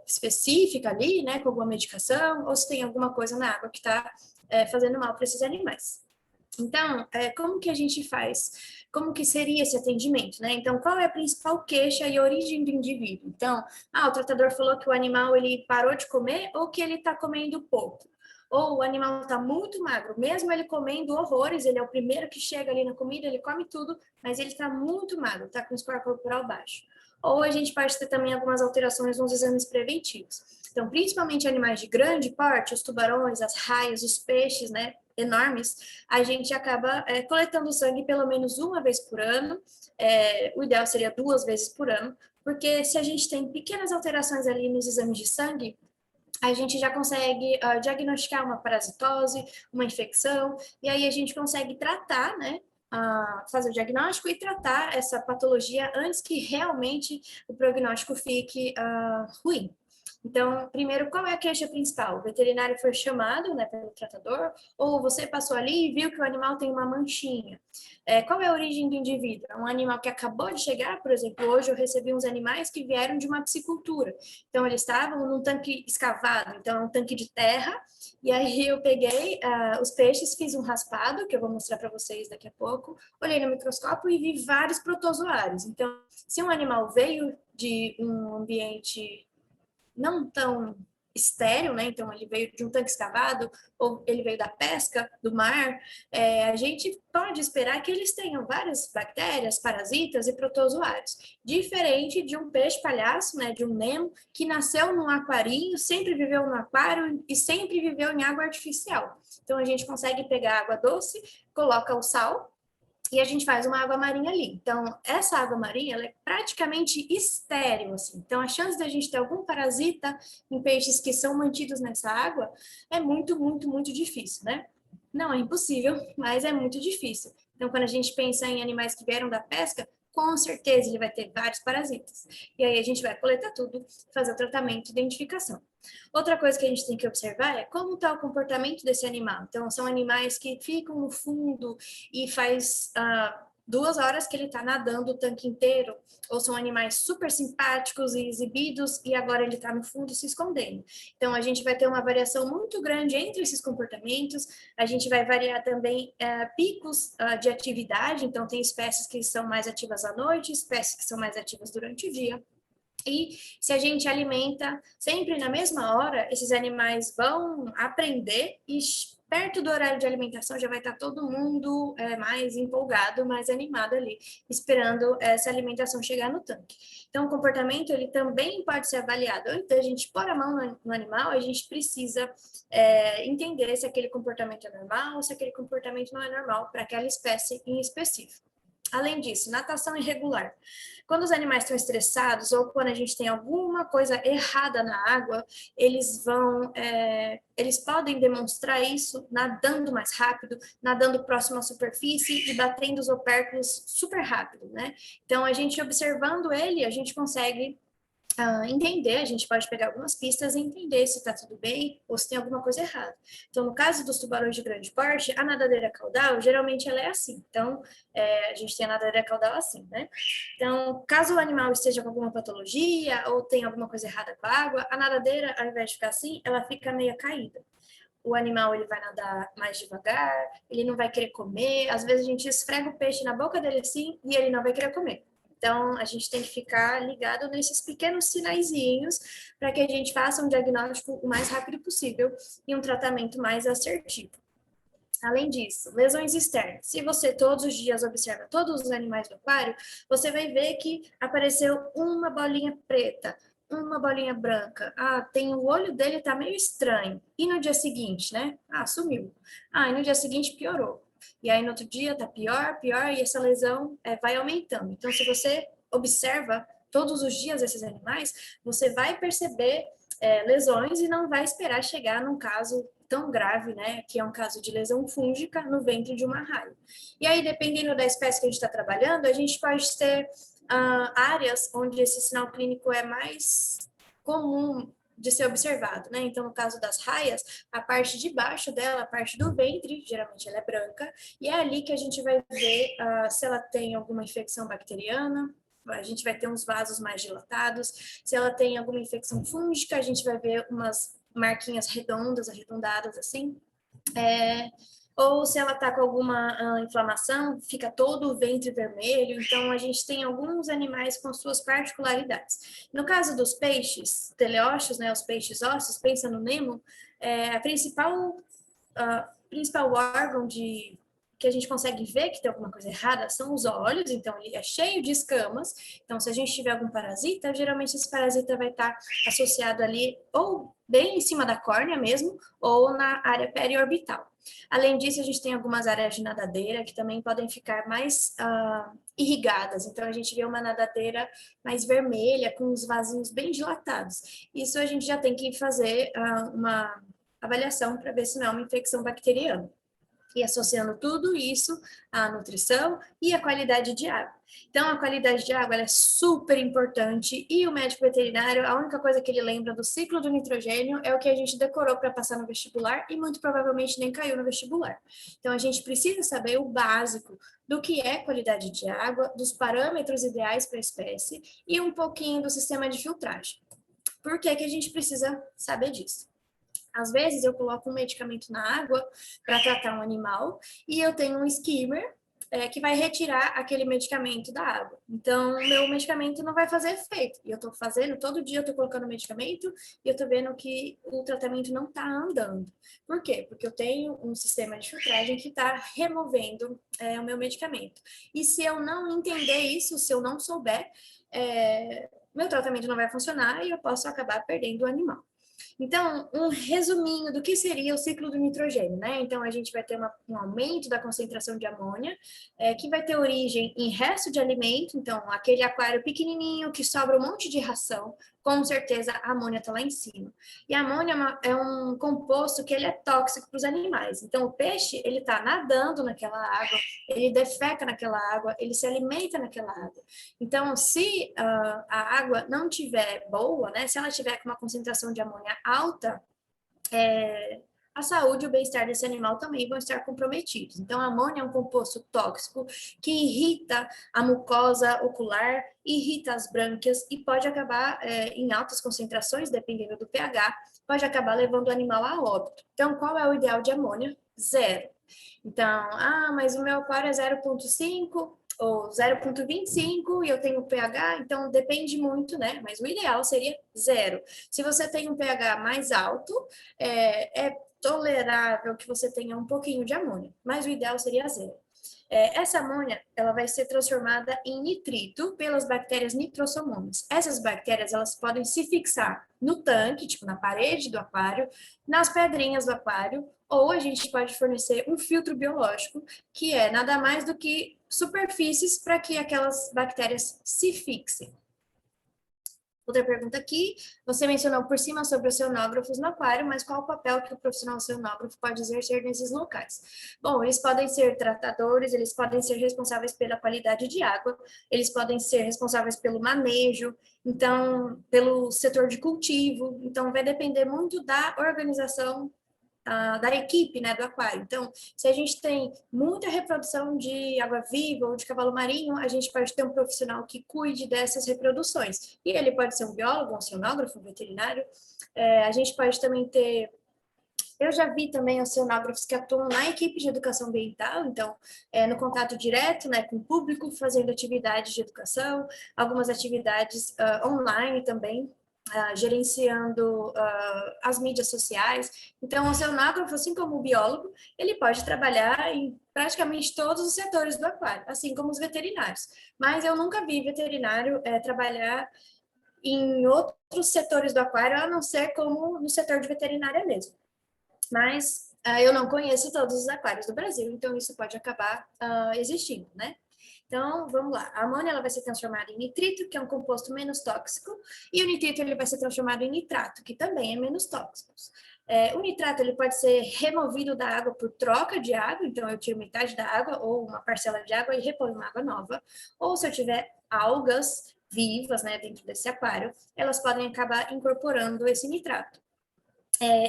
específica ali, né, com alguma medicação, ou se tem alguma coisa na água que está fazendo mal para esses animais. Então, como que a gente faz? Como que seria esse atendimento, né? Então, qual é a principal queixa e origem do indivíduo? Então, o tratador falou que o animal ele parou de comer ou que ele está comendo pouco. Ou o animal está muito magro, mesmo ele comendo horrores, ele é o primeiro que chega ali na comida, ele come tudo, mas ele está muito magro, está com o score corporal baixo. Ou a gente pode ter também algumas alterações nos exames preventivos. Então, principalmente animais de grande porte, os tubarões, as raias, os peixes, né, enormes, a gente acaba coletando sangue pelo menos uma vez por ano. O ideal seria 2 vezes por ano, porque se a gente tem pequenas alterações ali nos exames de sangue, a gente já consegue diagnosticar uma parasitose, uma infecção, e aí a gente consegue tratar, né? Fazer o diagnóstico e tratar essa patologia antes que realmente o prognóstico fique ruim. Então, primeiro, qual é a queixa principal? O veterinário foi chamado, né, pelo tratador, ou você passou ali e viu que o animal tem uma manchinha? Qual é a origem do indivíduo? É um animal que acabou de chegar, por exemplo, hoje eu recebi uns animais que vieram de uma piscicultura. Então, eles estavam num tanque escavado, então é um tanque de terra, e aí eu peguei os peixes, fiz um raspado, que eu vou mostrar para vocês daqui a pouco, olhei no microscópio e vi vários protozoários. Então, se um animal veio de um ambiente não tão estéril, né? Então ele veio de um tanque escavado ou ele veio da pesca do mar, a gente pode esperar que eles tenham várias bactérias, parasitas e protozoários, diferente de um peixe palhaço, né? De um Nemo que nasceu num aquarinho, sempre viveu no aquário e sempre viveu em água artificial. Então a gente consegue pegar água doce, coloca o sal e a gente faz uma água marinha ali. Então, essa água marinha, ela é praticamente estéril, assim. Então, a chance da gente ter algum parasita em peixes que são mantidos nessa água é muito, muito, muito difícil, né? Não é impossível, mas é muito difícil. Então, quando a gente pensa em animais que vieram da pesca, com certeza ele vai ter vários parasitas. E aí a gente vai coletar tudo, fazer o tratamento, identificação. Outra coisa que a gente tem que observar é como está o comportamento desse animal. Então, são animais que ficam no fundo e faz 2 horas que ele está nadando o tanque inteiro, ou são animais super simpáticos e exibidos e agora ele está no fundo se escondendo. Então, a gente vai ter uma variação muito grande entre esses comportamentos, a gente vai variar também picos de atividade, então tem espécies que são mais ativas à noite, espécies que são mais ativas durante o dia. E se a gente alimenta sempre na mesma hora, esses animais vão aprender e perto do horário de alimentação já vai estar todo mundo mais empolgado, mais animado ali, esperando essa alimentação chegar no tanque. Então, o comportamento ele também pode ser avaliado. Antes da gente pôr a mão no animal, a gente precisa entender se aquele comportamento é normal ou se aquele comportamento não é normal para aquela espécie em específico. Além disso, natação irregular. Quando os animais estão estressados ou quando a gente tem alguma coisa errada na água, eles podem demonstrar isso nadando mais rápido, nadando próximo à superfície e batendo os opérculos super rápido, né? Então, a gente observando ele, a gente consegue entender, a gente pode pegar algumas pistas e entender se está tudo bem ou se tem alguma coisa errada. Então, no caso dos tubarões de grande porte, a nadadeira caudal, geralmente ela é assim. Então, a gente tem a nadadeira caudal assim, né? Então, caso o animal esteja com alguma patologia ou tenha alguma coisa errada com a água, a nadadeira, ao invés de ficar assim, ela fica meio caída. O animal ele vai nadar mais devagar, ele não vai querer comer, às vezes a gente esfrega o peixe na boca dele assim e ele não vai querer comer. Então, a gente tem que ficar ligado nesses pequenos sinaizinhos para que a gente faça um diagnóstico o mais rápido possível e um tratamento mais assertivo. Além disso, lesões externas. Se você todos os dias observa todos os animais do aquário, você vai ver que apareceu uma bolinha preta, uma bolinha branca. Tem o olho dele tá meio estranho. E no dia seguinte, né? Sumiu. E no dia seguinte piorou. E aí no outro dia tá pior, pior, e essa lesão vai aumentando. Então, se você observa todos os dias esses animais, você vai perceber lesões e não vai esperar chegar num caso tão grave, né, que é um caso de lesão fúngica no ventre de uma raia. E aí, dependendo da espécie que a gente está trabalhando, a gente pode ter áreas onde esse sinal clínico é mais comum de ser observado, né? Então, no caso das raias, a parte de baixo dela, a parte do ventre, geralmente ela é branca, e é ali que a gente vai ver se ela tem alguma infecção bacteriana, a gente vai ter uns vasos mais dilatados, se ela tem alguma infecção fúngica, a gente vai ver umas marquinhas redondas, arredondadas assim, ou se ela está com alguma inflamação, fica todo o ventre vermelho. Então, a gente tem alguns animais com suas particularidades. No caso dos peixes teleósteos, né, os peixes ósseos, pensa no Nemo, a principal órgão que a gente consegue ver que tem alguma coisa errada são os olhos, então ele é cheio de escamas. Então, se a gente tiver algum parasita, geralmente esse parasita vai estar associado ali ou bem em cima da córnea mesmo, ou na área periorbital. Além disso, a gente tem algumas áreas de nadadeira que também podem ficar mais irrigadas. Então, a gente vê uma nadadeira mais vermelha, com os vasinhos bem dilatados. Isso a gente já tem que fazer uma avaliação para ver se não é uma infecção bacteriana. E associando tudo isso à nutrição e à qualidade de água. Então, a qualidade de água ela é super importante e o médico veterinário, a única coisa que ele lembra do ciclo do nitrogênio é o que a gente decorou para passar no vestibular e muito provavelmente nem caiu no vestibular. Então, a gente precisa saber o básico do que é qualidade de água, dos parâmetros ideais para a espécie e um pouquinho do sistema de filtragem. Por que que a gente precisa saber disso? Às vezes eu coloco um medicamento na água para tratar um animal e eu tenho um skimmer que vai retirar aquele medicamento da água. Então, meu medicamento não vai fazer efeito. E eu estou fazendo, todo dia eu estou colocando medicamento e eu estou vendo que o tratamento não está andando. Por quê? Porque eu tenho um sistema de filtragem que está removendo o meu medicamento. E se eu não entender isso, se eu não souber, meu tratamento não vai funcionar e eu posso acabar perdendo o animal. Então, um resuminho do que seria o ciclo do nitrogênio, né? Então, a gente vai ter um aumento da concentração de amônia, que vai ter origem em resto de alimento, então, aquele aquário pequenininho que sobra um monte de ração, com certeza a amônia está lá em cima. E a amônia é um composto que ele é tóxico para os animais. Então, o peixe, ele está nadando naquela água, ele defeca naquela água, ele se alimenta naquela água. Então, se a água não tiver boa, né? Se ela tiver com uma concentração de amônia alta, a saúde e o bem-estar desse animal também vão estar comprometidos. Então, a amônia é um composto tóxico que irrita a mucosa ocular, irrita as brânquias e pode acabar, em altas concentrações, dependendo do pH, pode acabar levando o animal a óbito. Então, qual é o ideal de amônia? 0. Então, mas o meu aquário é 0,5, ou 0,25 e eu tenho pH, então depende muito, né? Mas o ideal seria zero. Se você tem um pH mais alto, é tolerável que você tenha um pouquinho de amônia, mas o ideal seria zero. Essa amônia, ela vai ser transformada em nitrito pelas bactérias nitrossomonas. Essas bactérias, elas podem se fixar no tanque, tipo na parede do aquário, nas pedrinhas do aquário, ou a gente pode fornecer um filtro biológico, que é nada mais do que superfícies para que aquelas bactérias se fixem. Outra pergunta aqui, você mencionou por cima sobre oceanógrafos no aquário, mas qual o papel que o profissional oceanógrafo pode exercer nesses locais? Bom, eles podem ser tratadores, eles podem ser responsáveis pela qualidade de água, eles podem ser responsáveis pelo manejo, então, pelo setor de cultivo, então vai depender muito da organização da equipe, né, do aquário. Então, se a gente tem muita reprodução de água-viva ou de cavalo marinho, a gente pode ter um profissional que cuide dessas reproduções. E ele pode ser um biólogo, um oceanógrafo, um veterinário. A gente pode também ter... Eu já vi também oceanógrafos que atuam na equipe de educação ambiental, então, no contato direto, né, com o público, fazendo atividades de educação, algumas atividades online também, gerenciando as mídias sociais. Então, o oceanógrafo, assim como o biólogo, ele pode trabalhar em praticamente todos os setores do aquário, assim como os veterinários. Mas eu nunca vi veterinário trabalhar em outros setores do aquário, a não ser como no setor de veterinária mesmo. Mas eu não conheço todos os aquários do Brasil, então isso pode acabar existindo, né? Então, vamos lá. A amônia ela vai ser transformada em nitrito, que é um composto menos tóxico, e o nitrito ele vai ser transformado em nitrato, que também é menos tóxico. O nitrato ele pode ser removido da água por troca de água, então eu tiro metade da água ou uma parcela de água e reponho uma água nova. Ou se eu tiver algas vivas, né, dentro desse aquário, elas podem acabar incorporando esse nitrato.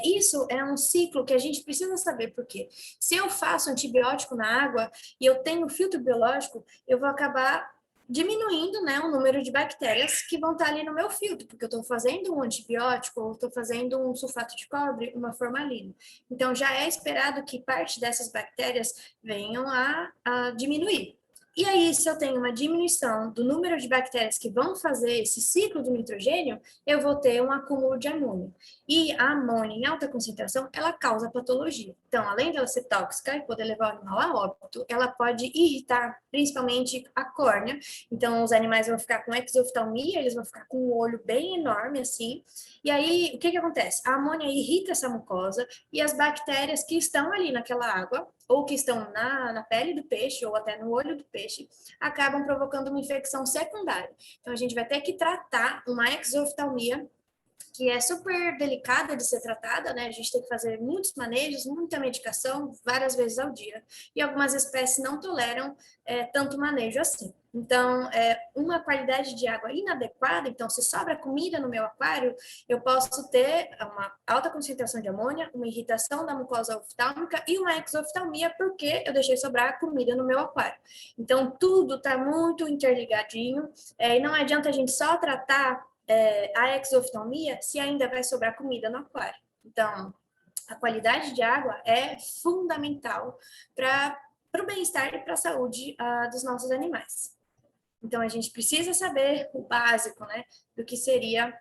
Isso é um ciclo que a gente precisa saber, porque se eu faço antibiótico na água e eu tenho filtro biológico, eu vou acabar diminuindo, né, o número de bactérias que vão estar ali no meu filtro, porque eu estou fazendo um antibiótico ou estou fazendo um sulfato de cobre, uma formalina. Então, já é esperado que parte dessas bactérias venham a diminuir. E aí, se eu tenho uma diminuição do número de bactérias que vão fazer esse ciclo do nitrogênio, eu vou ter um acúmulo de amônia. E a amônia em alta concentração, ela causa patologia. Então, além de ela ser tóxica e poder levar o animal a óbito, ela pode irritar principalmente a córnea. Então, os animais vão ficar com exoftalmia, eles vão ficar com um olho bem enorme assim. E aí, o que que acontece? A amônia irrita essa mucosa e as bactérias que estão ali naquela água, ou que estão na pele do peixe, ou até no olho do peixe, acabam provocando uma infecção secundária. Então, a gente vai ter que tratar uma exoftalmia que é super delicada de ser tratada, né? A gente tem que fazer muitos manejos, muita medicação, várias vezes ao dia. E algumas espécies não toleram tanto manejo assim. Então, uma qualidade de água inadequada, então, se sobra comida no meu aquário, eu posso ter uma alta concentração de amônia, uma irritação da mucosa oftálmica e uma exoftalmia, porque eu deixei sobrar comida no meu aquário. Então, tudo está muito interligadinho, e não adianta a gente só tratar a exoftalmia se ainda vai sobrar comida no aquário. Então, a qualidade de água é fundamental para o bem-estar e para a saúde dos nossos animais. Então, a gente precisa saber o básico, né, do que seria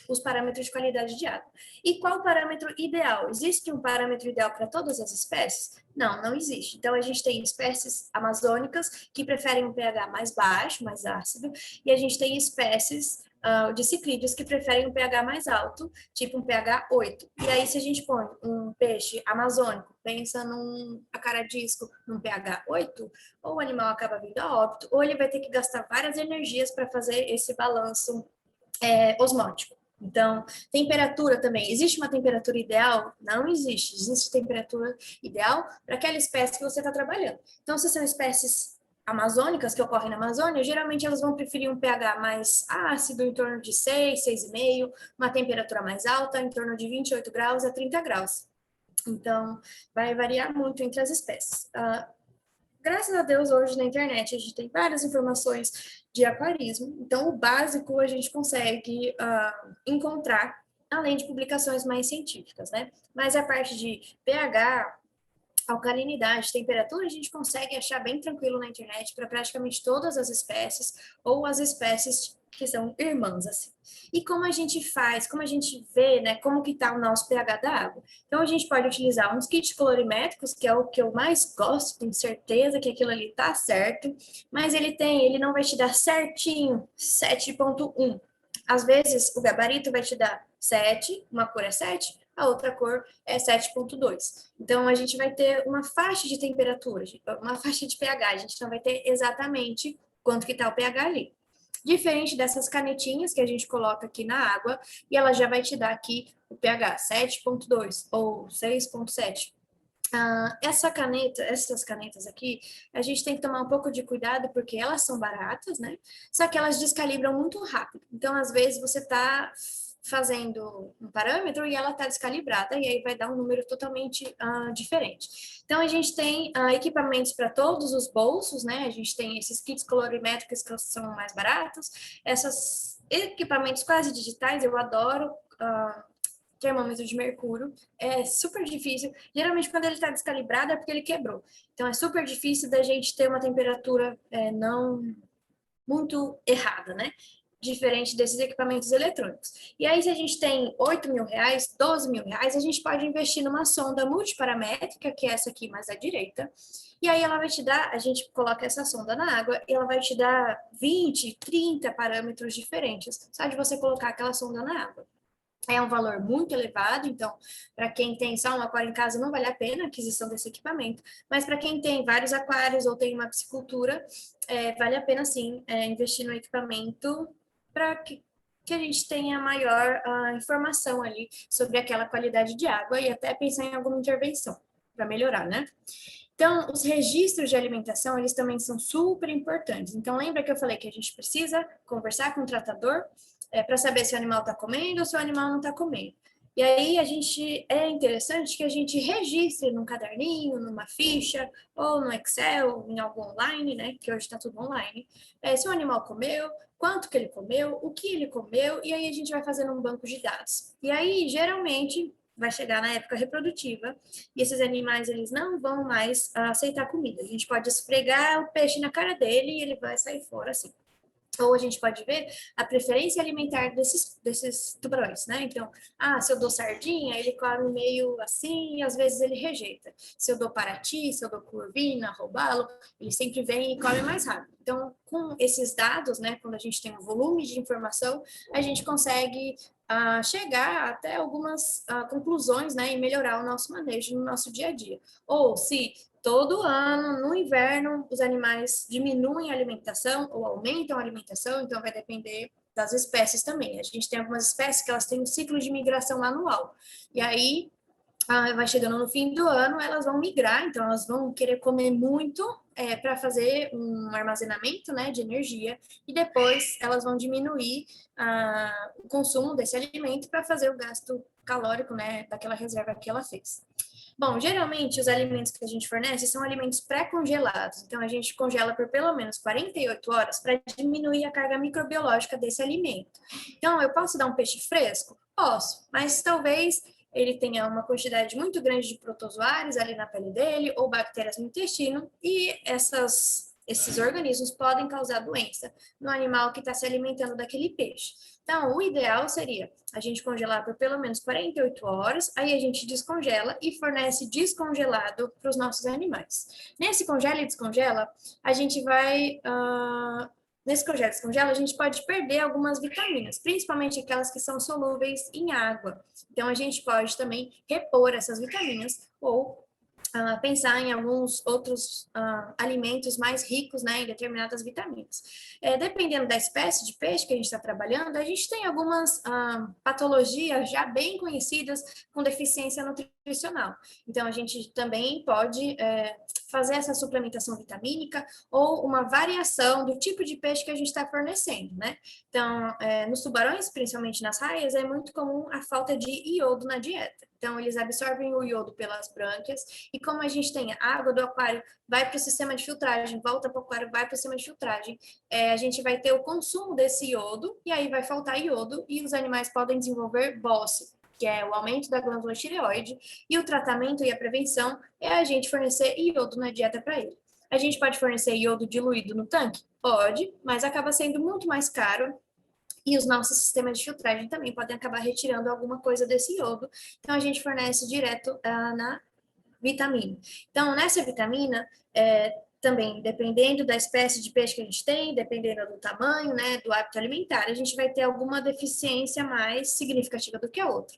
os parâmetros de qualidade de água. E qual o parâmetro ideal? Existe um parâmetro ideal para todas as espécies? Não, não existe. Então, a gente tem espécies amazônicas que preferem um pH mais baixo, mais ácido, e a gente tem espécies de ciclídeos que preferem um pH mais alto, tipo um pH 8. E aí, se a gente põe um peixe amazônico, pensa num acaradisco, num pH 8, ou o animal acaba vindo a óbito, ou ele vai ter que gastar várias energias para fazer esse balanço osmótico. Então, temperatura também. Existe uma temperatura ideal? Não existe. Existe temperatura ideal para aquela espécie que você está trabalhando. Então, se são espécies amazônicas que ocorrem na Amazônia, geralmente elas vão preferir um pH mais ácido, em torno de 6, 6,5, uma temperatura mais alta, em torno de 28 graus a 30 graus. Então, vai variar muito entre as espécies. Graças a Deus, hoje na internet a gente tem várias informações de aquarismo, então o básico a gente consegue encontrar, além de publicações mais científicas, né? Mas a parte de pH, alcalinidade, temperatura, a gente consegue achar bem tranquilo na internet para praticamente todas as espécies ou as espécies que são irmãs, assim. E como a gente faz, como a gente vê, né, como que tá o nosso pH da água. Então, a gente pode utilizar uns kits colorimétricos, que é o que eu mais gosto, tenho certeza que aquilo ali tá certo, mas ele não vai te dar certinho 7,1. Às vezes, o gabarito vai te dar 7, uma cor é 7, a outra cor é 7,2. Então, a gente vai ter uma faixa de temperatura, uma faixa de pH, a gente não vai ter exatamente quanto que está o pH ali. Diferente dessas canetinhas que a gente coloca aqui na água, e ela já vai te dar aqui o pH 7,2 ou 6,7. Essas canetas aqui, a gente tem que tomar um pouco de cuidado porque elas são baratas, né? Só que elas descalibram muito rápido. Então, às vezes, você está fazendo um parâmetro e ela está descalibrada, e aí vai dar um número totalmente diferente. Então, a gente tem equipamentos para todos os bolsos, né? A gente tem esses kits colorimétricos que são mais baratos, esses equipamentos quase digitais, eu adoro. Termômetro de mercúrio, é super difícil. Geralmente, quando ele está descalibrado, é porque ele quebrou. Então, é super difícil da gente ter uma temperatura não muito errada, né? Diferente desses equipamentos eletrônicos. E aí, se a gente tem R$ 8.000, R$ 12.000, a gente pode investir numa sonda multiparamétrica, que é essa aqui mais à direita. E aí ela vai te dar, a gente coloca essa sonda na água e ela vai te dar 20, 30 parâmetros diferentes, só de você colocar aquela sonda na água. É um valor muito elevado, então, para quem tem só um aquário em casa, não vale a pena a aquisição desse equipamento, mas para quem tem vários aquários ou tem uma piscicultura, vale a pena sim investir no equipamento para que a gente tenha maior informação ali sobre aquela qualidade de água e até pensar em alguma intervenção para melhorar, né? Então, os registros de alimentação, eles também são super importantes. Então, lembra que eu falei que a gente precisa conversar com o tratador para saber se o animal está comendo ou se o animal não está comendo. E aí, é interessante que a gente registre num caderninho, numa ficha, ou no Excel, em algo online, né? Que hoje está tudo online. Se o animal comeu, quanto que ele comeu, o que ele comeu, e aí a gente vai fazendo um banco de dados. E aí, geralmente, vai chegar na época reprodutiva e esses animais eles não vão mais aceitar comida. A gente pode esfregar o peixe na cara dele e ele vai sair fora assim. Ou a gente pode ver a preferência alimentar desses tubarões, né? Então, se eu dou sardinha, ele come meio assim e às vezes ele rejeita. Se eu dou parati, se eu dou curvina, robalo, ele sempre vem e come mais rápido. Então, com esses dados, né, quando a gente tem um volume de informação, a gente consegue chegar até algumas conclusões, né, e melhorar o nosso manejo no nosso dia a dia. Ou se todo ano, no inverno, os animais diminuem a alimentação ou aumentam a alimentação, então vai depender das espécies também. A gente tem algumas espécies que elas têm um ciclo de migração anual. E aí, vai chegando no fim do ano, elas vão migrar, então elas vão querer comer muito para fazer um armazenamento, né, de energia, e depois elas vão diminuir o consumo desse alimento para fazer o gasto calórico, né, daquela reserva que ela fez. Bom, geralmente os alimentos que a gente fornece são alimentos pré-congelados, então a gente congela por pelo menos 48 horas para diminuir a carga microbiológica desse alimento. Então, eu posso dar um peixe fresco? Posso, mas talvez ele tenha uma quantidade muito grande de protozoários ali na pele dele ou bactérias no intestino e esses organismos podem causar doença no animal que está se alimentando daquele peixe. Então, o ideal seria a gente congelar por pelo menos 48 horas, aí a gente descongela e fornece descongelado para os nossos animais. Nesse congela e descongela, a gente vai. Nesse congela e descongela, a gente pode perder algumas vitaminas, principalmente aquelas que são solúveis em água. Então, a gente pode também repor essas vitaminas ou pensar em alguns outros alimentos mais ricos, né, em determinadas vitaminas. Dependendo da espécie de peixe que a gente está trabalhando, a gente tem algumas patologias já bem conhecidas com deficiência nutricional. Então, a gente também pode fazer essa suplementação vitamínica ou uma variação do tipo de peixe que a gente está fornecendo, né? Então, nos tubarões, principalmente nas raias, é muito comum a falta de iodo na dieta. Então, eles absorvem o iodo pelas brânquias, e como a gente tem a água do aquário, vai para o sistema de filtragem, volta para o aquário, vai para o sistema de filtragem, a gente vai ter o consumo desse iodo, e aí vai faltar iodo, e os animais podem desenvolver bócio, que é o aumento da glândula tireoide, e o tratamento e a prevenção é a gente fornecer iodo na dieta para ele. A gente pode fornecer iodo diluído no tanque? Pode, mas acaba sendo muito mais caro e os nossos sistemas de filtragem também podem acabar retirando alguma coisa desse iodo. Então, a gente fornece direto na vitamina. Então, nessa vitamina, também, dependendo da espécie de peixe que a gente tem, dependendo do tamanho, né, do hábito alimentar, a gente vai ter alguma deficiência mais significativa do que a outra.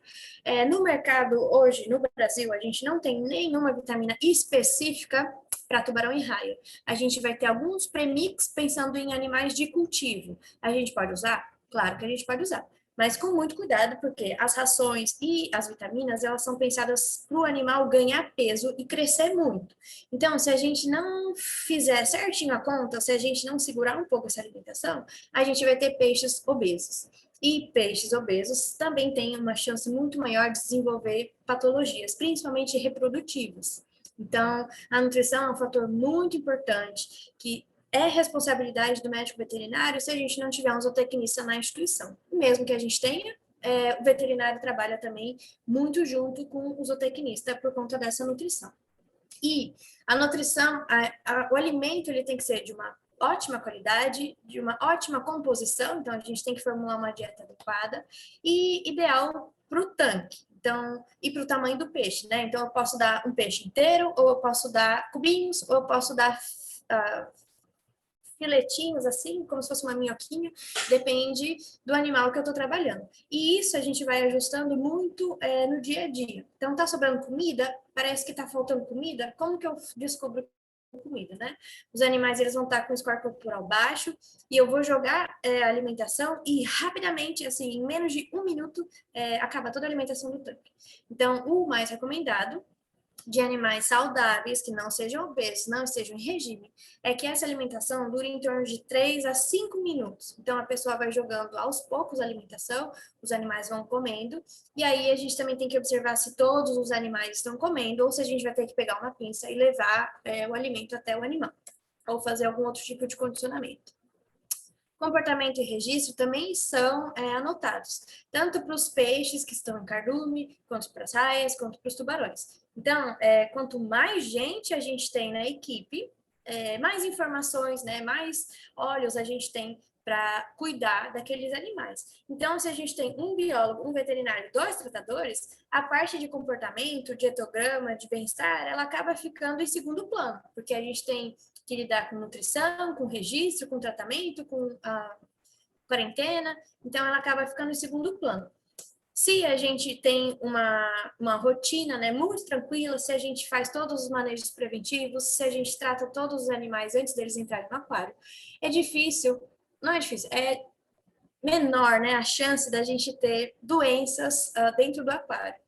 No mercado, hoje, no Brasil, a gente não tem nenhuma vitamina específica para tubarão e raia. A gente vai ter alguns premix pensando em animais de cultivo. A gente pode usar? Claro que a gente pode usar, mas com muito cuidado, porque as rações e as vitaminas, elas são pensadas para o animal ganhar peso e crescer muito. Então, se a gente não fizer certinho a conta, se a gente não segurar um pouco essa alimentação, a gente vai ter peixes obesos. E peixes obesos também têm uma chance muito maior de desenvolver patologias, principalmente reprodutivas. Então, a nutrição é um fator muito importante que é responsabilidade do médico veterinário se a gente não tiver um zootecnista na instituição. Mesmo que a gente tenha, o veterinário trabalha também muito junto com o zootecnista por conta dessa nutrição. E a nutrição, o alimento ele tem que ser de uma ótima qualidade, de uma ótima composição, então a gente tem que formular uma dieta adequada e ideal para o tanque. Então, e para o tamanho do peixe, né? Então, eu posso dar um peixe inteiro, ou eu posso dar cubinhos, ou eu posso dar filetinhos, assim, como se fosse uma minhoquinha, depende do animal que eu estou trabalhando. E isso a gente vai ajustando muito no dia a dia. Então, tá sobrando comida? Parece que tá faltando comida? Como que eu descubro comida, né? Os animais, eles vão estar com o score corporal baixo e eu vou jogar a alimentação e rapidamente, assim, em menos de 1 minuto, acaba toda a alimentação do tanque. Então, o mais recomendado de animais saudáveis, que não sejam obesos, não estejam em regime, é que essa alimentação dure em torno de 3 a 5 minutos. Então, a pessoa vai jogando aos poucos a alimentação, os animais vão comendo, e aí a gente também tem que observar se todos os animais estão comendo, ou se a gente vai ter que pegar uma pinça e levar o alimento até o animal, ou fazer algum outro tipo de condicionamento. Comportamento e registro também são anotados, tanto para os peixes que estão em cardume, quanto para as raias, quanto para os tubarões. Então, quanto mais gente a gente tem na equipe, mais informações, né, mais olhos a gente tem para cuidar daqueles animais. Então, se a gente tem um biólogo, um veterinário, 2 tratadores, a parte de comportamento, de etograma, de bem-estar, ela acaba ficando em segundo plano, porque a gente tem que lidar com nutrição, com registro, com tratamento, com a quarentena, então ela acaba ficando em segundo plano. Se a gente tem uma rotina, né, muito tranquila, se a gente faz todos os manejos preventivos, se a gente trata todos os animais antes deles entrarem no aquário, é difícil, não é difícil, é menor, né, a chance da gente ter doenças dentro do aquário.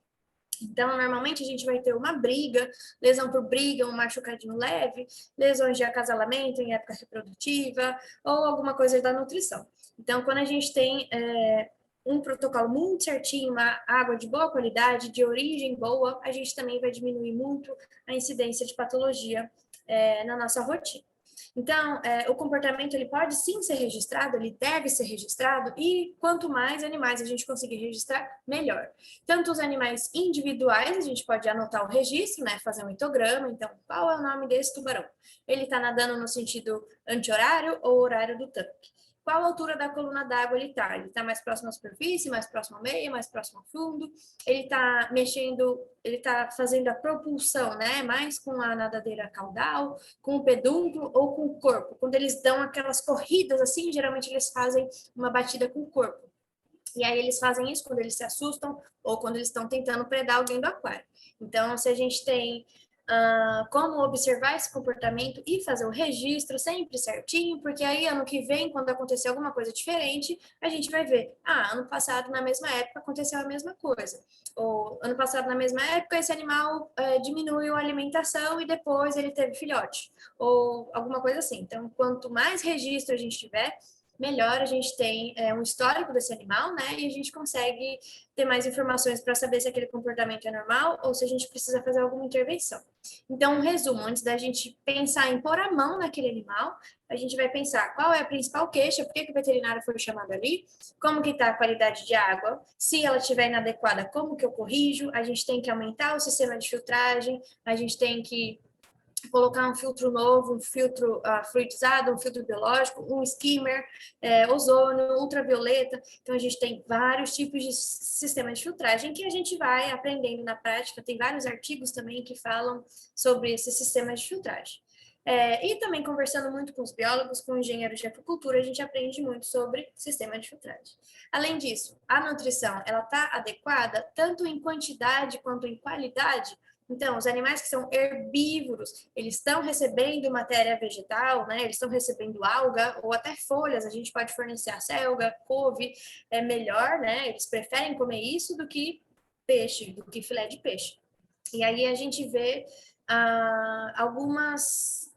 Então, normalmente a gente vai ter uma briga, lesão por briga, um machucadinho leve, lesões de acasalamento em época reprodutiva ou alguma coisa da nutrição. Então, quando a gente tem um protocolo muito certinho, uma água de boa qualidade, de origem boa, a gente também vai diminuir muito a incidência de patologia na nossa rotina. Então, o comportamento ele pode sim ser registrado, ele deve ser registrado, e quanto mais animais a gente conseguir registrar, melhor. Tanto os animais individuais, a gente pode anotar o registro, né, fazer um hitograma, então, qual é o nome desse tubarão? Ele está nadando no sentido anti-horário ou horário do tanque? Qual a altura da coluna d'água ele está? Ele está mais próximo à superfície, mais próximo ao meio, mais próximo ao fundo? Ele está mexendo, ele está fazendo a propulsão, né? Mais com a nadadeira caudal, com o pedúnculo ou com o corpo? Quando eles dão aquelas corridas assim, geralmente eles fazem uma batida com o corpo. E aí eles fazem isso quando eles se assustam ou quando eles estão tentando predar alguém do aquário. Então, se a gente tem como observar esse comportamento e fazer o registro sempre certinho, porque aí ano que vem, quando acontecer alguma coisa diferente, a gente vai ver, ano passado na mesma época aconteceu a mesma coisa, ou ano passado na mesma época esse animal diminuiu a alimentação e depois ele teve filhote, ou alguma coisa assim. Então, quanto mais registro a gente tiver, melhor a gente tem um histórico desse animal, né? E a gente consegue ter mais informações para saber se aquele comportamento é normal ou se a gente precisa fazer alguma intervenção. Então, um resumo, antes da gente pensar em pôr a mão naquele animal, a gente vai pensar qual é a principal queixa, por que o veterinário foi chamado ali, como que está a qualidade de água, se ela estiver inadequada, como que eu corrijo, a gente tem que aumentar o sistema de filtragem, a gente tem que colocar um filtro novo, um filtro fluidizado, um filtro biológico, um skimmer, ozônio, ultravioleta. Então, a gente tem vários tipos de sistema de filtragem que a gente vai aprendendo na prática. Tem vários artigos também que falam sobre esses sistemas de filtragem. E também conversando muito com os biólogos, com engenheiros de aquicultura, a gente aprende muito sobre sistema de filtragem. Além disso, a nutrição, ela está adequada tanto em quantidade quanto em qualidade. Então, os animais que são herbívoros, eles estão recebendo matéria vegetal, né? Eles estão recebendo alga ou até folhas. A gente pode fornecer a selga, couve, é melhor, né? Eles preferem comer isso do que peixe, do que filé de peixe. E aí a gente vê alguns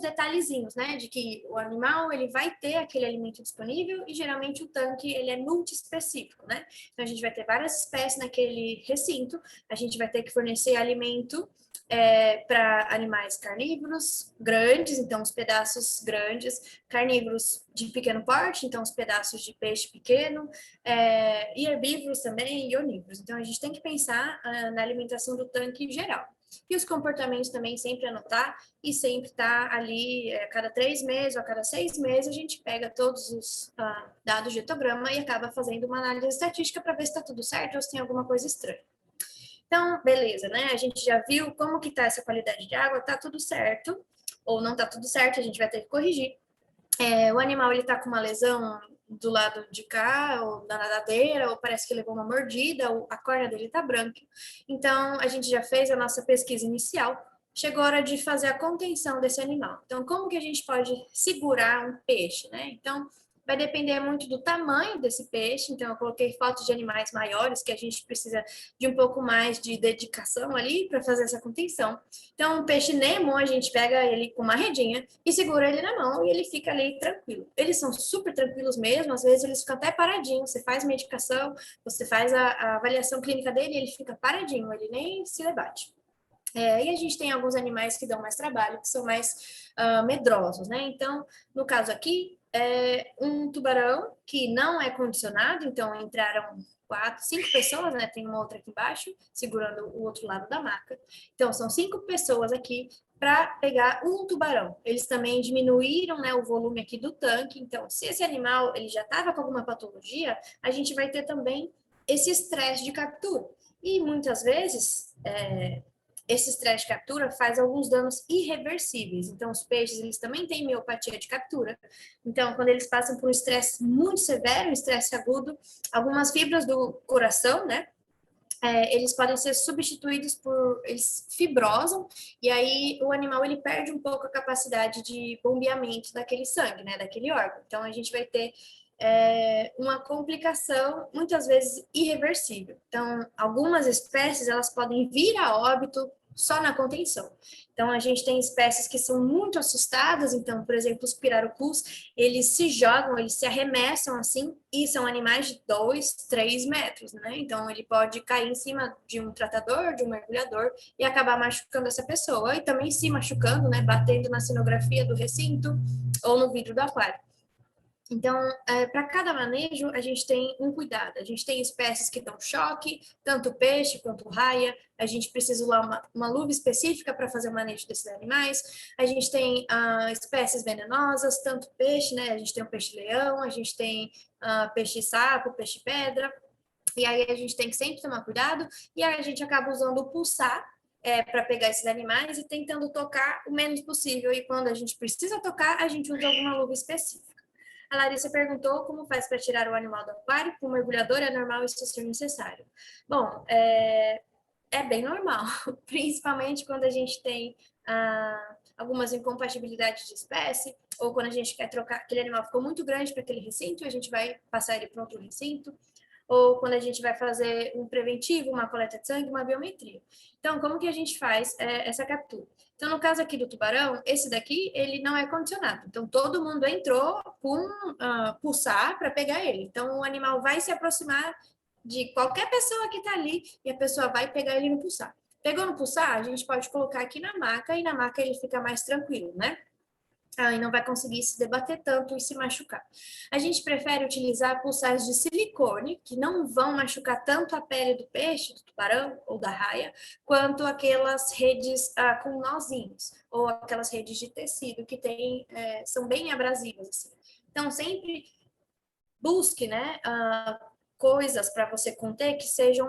detalhezinhos, né, de que o animal ele vai ter aquele alimento disponível e geralmente o tanque ele é multiespecífico, né? Então a gente vai ter várias espécies naquele recinto, a gente vai ter que fornecer alimento para animais carnívoros grandes, então os pedaços grandes, carnívoros de pequeno porte, então os pedaços de peixe pequeno, e herbívoros também e onívoros. Então a gente tem que pensar na alimentação do tanque em geral. E os comportamentos também sempre anotar e sempre estar ali, a cada 3 meses ou a cada 6 meses, a gente pega todos os dados de etograma e acaba fazendo uma análise estatística para ver se está tudo certo ou se tem alguma coisa estranha. Então, beleza, né? A gente já viu como que está essa qualidade de água, está tudo certo, ou não está tudo certo, a gente vai ter que corrigir. O animal ele está com uma lesão do lado de cá, ou da nadadeira, ou parece que levou uma mordida, ou a córnea dele está branca. Então, a gente já fez a nossa pesquisa inicial, chegou a hora de fazer a contenção desse animal. Então, como que a gente pode segurar um peixe, né? Então, vai depender muito do tamanho desse peixe. Então, eu coloquei fotos de animais maiores, que a gente precisa de um pouco mais de dedicação ali para fazer essa contenção. Então, o peixe Nemo, a gente pega ele com uma redinha e segura ele na mão e ele fica ali tranquilo. Eles são super tranquilos mesmo, às vezes eles ficam até paradinhos. Você faz medicação, você faz a avaliação clínica dele e ele fica paradinho, ele nem se debate. E a gente tem alguns animais que dão mais trabalho, que são mais medrosos, né? Então, no caso aqui, um tubarão que não é condicionado, então entraram 4, 5 pessoas, né? Tem uma outra aqui embaixo, segurando o outro lado da maca. Então, são 5 pessoas aqui para pegar um tubarão. Eles também diminuíram, né, o volume aqui do tanque. Então, se esse animal ele já estava com alguma patologia, a gente vai ter também esse estresse de captura. E muitas vezes, esse estresse de captura faz alguns danos irreversíveis. Então, os peixes, eles também têm miopatia de captura. Então, quando eles passam por um estresse muito severo, um estresse agudo, algumas fibras do coração, né, eles podem ser substituídos por, eles fibrosam, e aí o animal, ele perde um pouco a capacidade de bombeamento daquele sangue, né, daquele órgão. Então, a gente vai ter uma complicação, muitas vezes irreversível. Então, algumas espécies, elas podem vir a óbito só na contenção. Então, a gente tem espécies que são muito assustadas, então, por exemplo, os pirarucus, eles se jogam, eles se arremessam assim, e são animais de 2, 3 metros, né? Então, ele pode cair em cima de um tratador, de um mergulhador, e acabar machucando essa pessoa, e também se machucando, né? Batendo na cenografia do recinto ou no vidro do aquário. Então, para cada manejo, a gente tem um cuidado. A gente tem espécies que dão choque, tanto peixe quanto raia. A gente precisa usar uma luva específica para fazer o manejo desses animais. A gente tem espécies venenosas, tanto peixe, né? A gente tem o peixe-leão, a gente tem peixe-sapo, peixe-pedra. E aí a gente tem que sempre tomar cuidado. E aí a gente acaba usando o pulsar para pegar esses animais e tentando tocar o menos possível. E quando a gente precisa tocar, a gente usa alguma luva específica. A Larissa perguntou como faz para tirar o animal do aquário. Com o mergulhador é normal isso ser necessário. Bom, é bem normal, principalmente quando a gente tem algumas incompatibilidades de espécie, ou quando a gente quer trocar, aquele animal ficou muito grande para aquele recinto, a gente vai passar ele para outro recinto, ou quando a gente vai fazer um preventivo, uma coleta de sangue, uma biometria. Então, como que a gente faz essa captura? Então, no caso aqui do tubarão, esse daqui, ele não é condicionado. Então, todo mundo entrou com pulsar para pegar ele. Então, o animal vai se aproximar de qualquer pessoa que está ali e a pessoa vai pegar ele no pulsar. Pegou no pulsar, a gente pode colocar aqui na maca e na maca ele fica mais tranquilo, né? E não vai conseguir se debater tanto e se machucar. A gente prefere utilizar pulsares de silicone, que não vão machucar tanto a pele do peixe, do tubarão ou da raia, quanto aquelas redes com nozinhos, ou aquelas redes de tecido que tem, são bem abrasivas. Assim. Então, sempre busque, né, coisas para você conter que sejam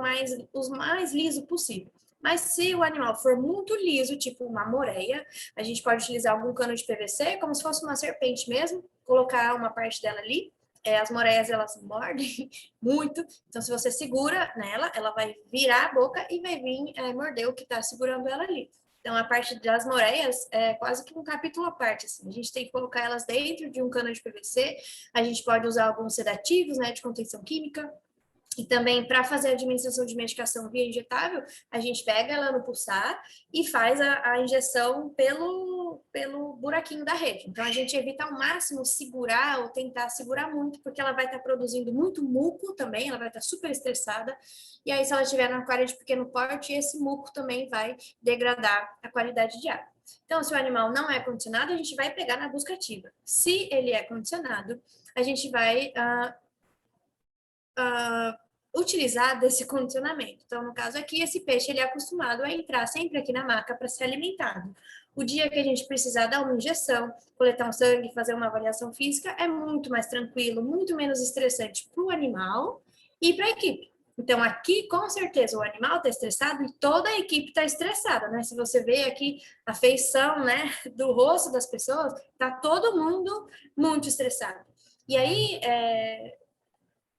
os mais liso possível. Mas se o animal for muito liso, tipo uma moreia, a gente pode utilizar algum cano de PVC, como se fosse uma serpente mesmo, colocar uma parte dela ali. As moreias, elas mordem muito, então se você segura nela, ela vai virar a boca e vai vir morder o que está segurando ela ali. Então, a parte das moreias é quase que um capítulo à parte. Assim. A gente tem que colocar elas dentro de um cano de PVC. A gente pode usar alguns sedativos, né, de contenção química. E também, para fazer a administração de medicação via injetável, a gente pega ela no pulsar e faz a injeção pelo buraquinho da rede. Então, a gente evita ao máximo segurar ou tentar segurar muito, porque ela vai estar produzindo muito muco também, ela vai estar super estressada. E aí, se ela estiver no aquário de pequeno porte, esse muco também vai degradar a qualidade de água. Então, se o animal não é condicionado, a gente vai pegar na busca ativa. Se ele é condicionado, a gente vai utilizar desse condicionamento. Então, no caso aqui, esse peixe ele é acostumado a entrar sempre aqui na maca para ser alimentado. O dia que a gente precisar dar uma injeção, coletar um sangue, fazer uma avaliação física, é muito mais tranquilo, muito menos estressante para o animal e para a equipe. Então, aqui, com certeza, o animal está estressado e toda a equipe está estressada, né? Se você vê aqui a feição, né, do rosto das pessoas, está todo mundo muito estressado. E aí,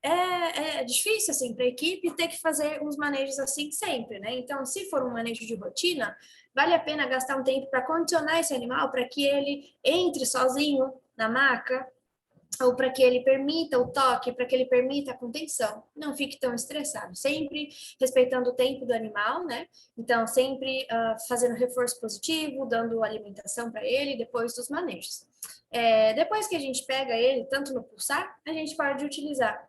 é difícil, assim, para a equipe ter que fazer uns manejos assim sempre, né? Então, se for um manejo de rotina, vale a pena gastar um tempo para condicionar esse animal para que ele entre sozinho na maca, ou para que ele permita o toque, para que ele permita a contenção, não fique tão estressado, sempre respeitando o tempo do animal, né? Então, sempre fazendo reforço positivo, dando alimentação para ele depois dos manejos. Depois que a gente pega ele, tanto no pulsar, a gente pode utilizar.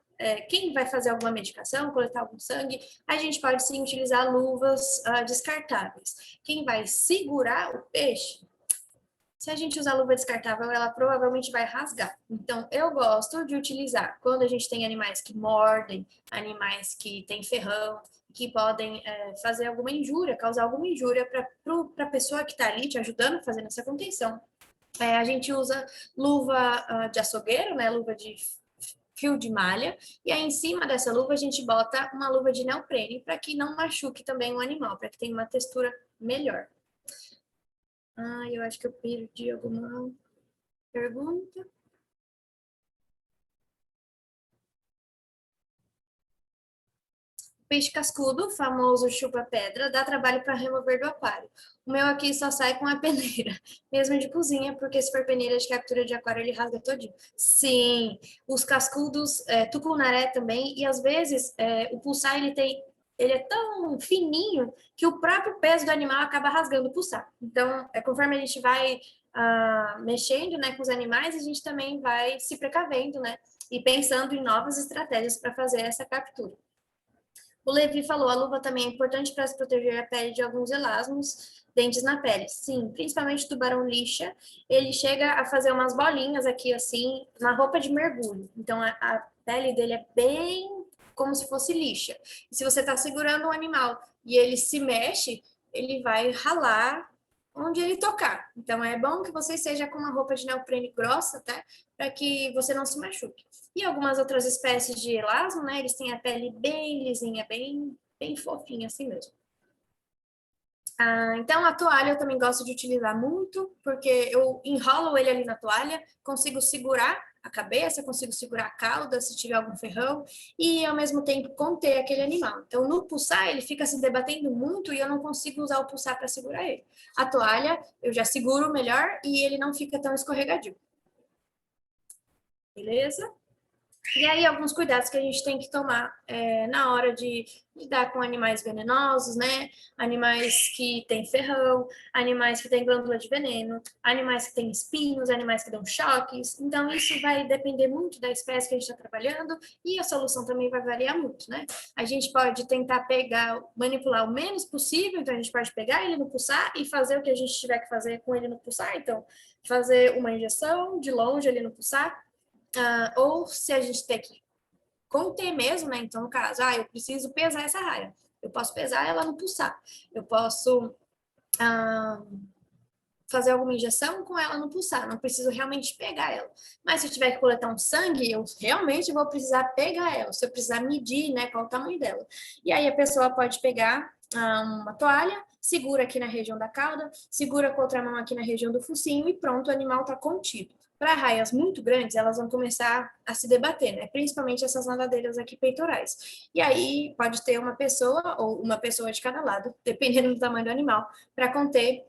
Quem vai fazer alguma medicação, coletar algum sangue, a gente pode sim utilizar luvas descartáveis. Quem vai segurar o peixe, se a gente usar luva descartável, ela provavelmente vai rasgar. Então, eu gosto de utilizar quando a gente tem animais que mordem, animais que têm ferrão, que podem fazer alguma injúria, causar alguma injúria para a pessoa que está ali te ajudando, fazendo essa contenção. A gente usa luva de açougueiro, né, luva de fio de malha, e aí em cima dessa luva a gente bota uma luva de neoprene para que não machuque também o animal, para que tenha uma textura melhor. Eu acho que eu perdi alguma pergunta. Peixe cascudo, famoso chupa-pedra, dá trabalho para remover do aquário. O meu aqui só sai com a peneira, mesmo de cozinha, porque se for peneira de captura de aquário, ele rasga todinho. Sim, os cascudos, tucunaré também, e às vezes o pulsar ele é tão fininho que o próprio peso do animal acaba rasgando o pulsar. Então, conforme a gente vai mexendo, né, com os animais, a gente também vai se precavendo, né, e pensando em novas estratégias para fazer essa captura. O Levi falou, a luva também é importante para se proteger a pele de alguns elasmos, dentes na pele. Sim, principalmente o tubarão lixa, ele chega a fazer umas bolinhas aqui assim, na roupa de mergulho. Então a pele dele é bem como se fosse lixa. E se você está segurando um animal e ele se mexe, ele vai ralar onde ele tocar. Então é bom que você esteja com uma roupa de neoprene grossa, tá? Para que você não se machuque. E algumas outras espécies de elasmo, né? Eles têm a pele bem lisinha, bem fofinha, assim mesmo. Então, a toalha eu também gosto de utilizar muito, porque eu enrolo ele ali na toalha, consigo segurar a cabeça, consigo segurar a cauda se tiver algum ferrão, e ao mesmo tempo conter aquele animal. Então, no pulsar, ele fica se debatendo muito e eu não consigo usar o pulsar para segurar ele. A toalha, eu já seguro melhor e ele não fica tão escorregadio. Beleza? E aí, alguns cuidados que a gente tem que tomar na hora de lidar com animais venenosos, né? Animais que têm ferrão, animais que têm glândula de veneno, animais que têm espinhos, animais que dão choques. Então, isso vai depender muito da espécie que a gente está trabalhando e a solução também vai variar muito, né? A gente pode tentar pegar, manipular o menos possível, então a gente pode pegar ele no pulsar e fazer o que a gente tiver que fazer com ele no pulsar. Então, fazer uma injeção de longe ali no pulsar, ou se a gente tem que conter mesmo, né? Então, no caso, eu preciso pesar essa raia. Eu posso pesar ela no pulsar. Eu posso fazer alguma injeção com ela no pulsar. Não preciso realmente pegar ela. Mas se eu tiver que coletar um sangue, eu realmente vou precisar pegar ela. Se eu precisar medir, né, qual o tamanho dela. E aí a pessoa pode pegar uma toalha, segura aqui na região da cauda, segura com a outra mão aqui na região do focinho e pronto, o animal está contido. Para raias muito grandes, elas vão começar a se debater, né? Principalmente essas nadadeiras aqui peitorais. E aí pode ter uma pessoa ou uma pessoa de cada lado, dependendo do tamanho do animal, para conter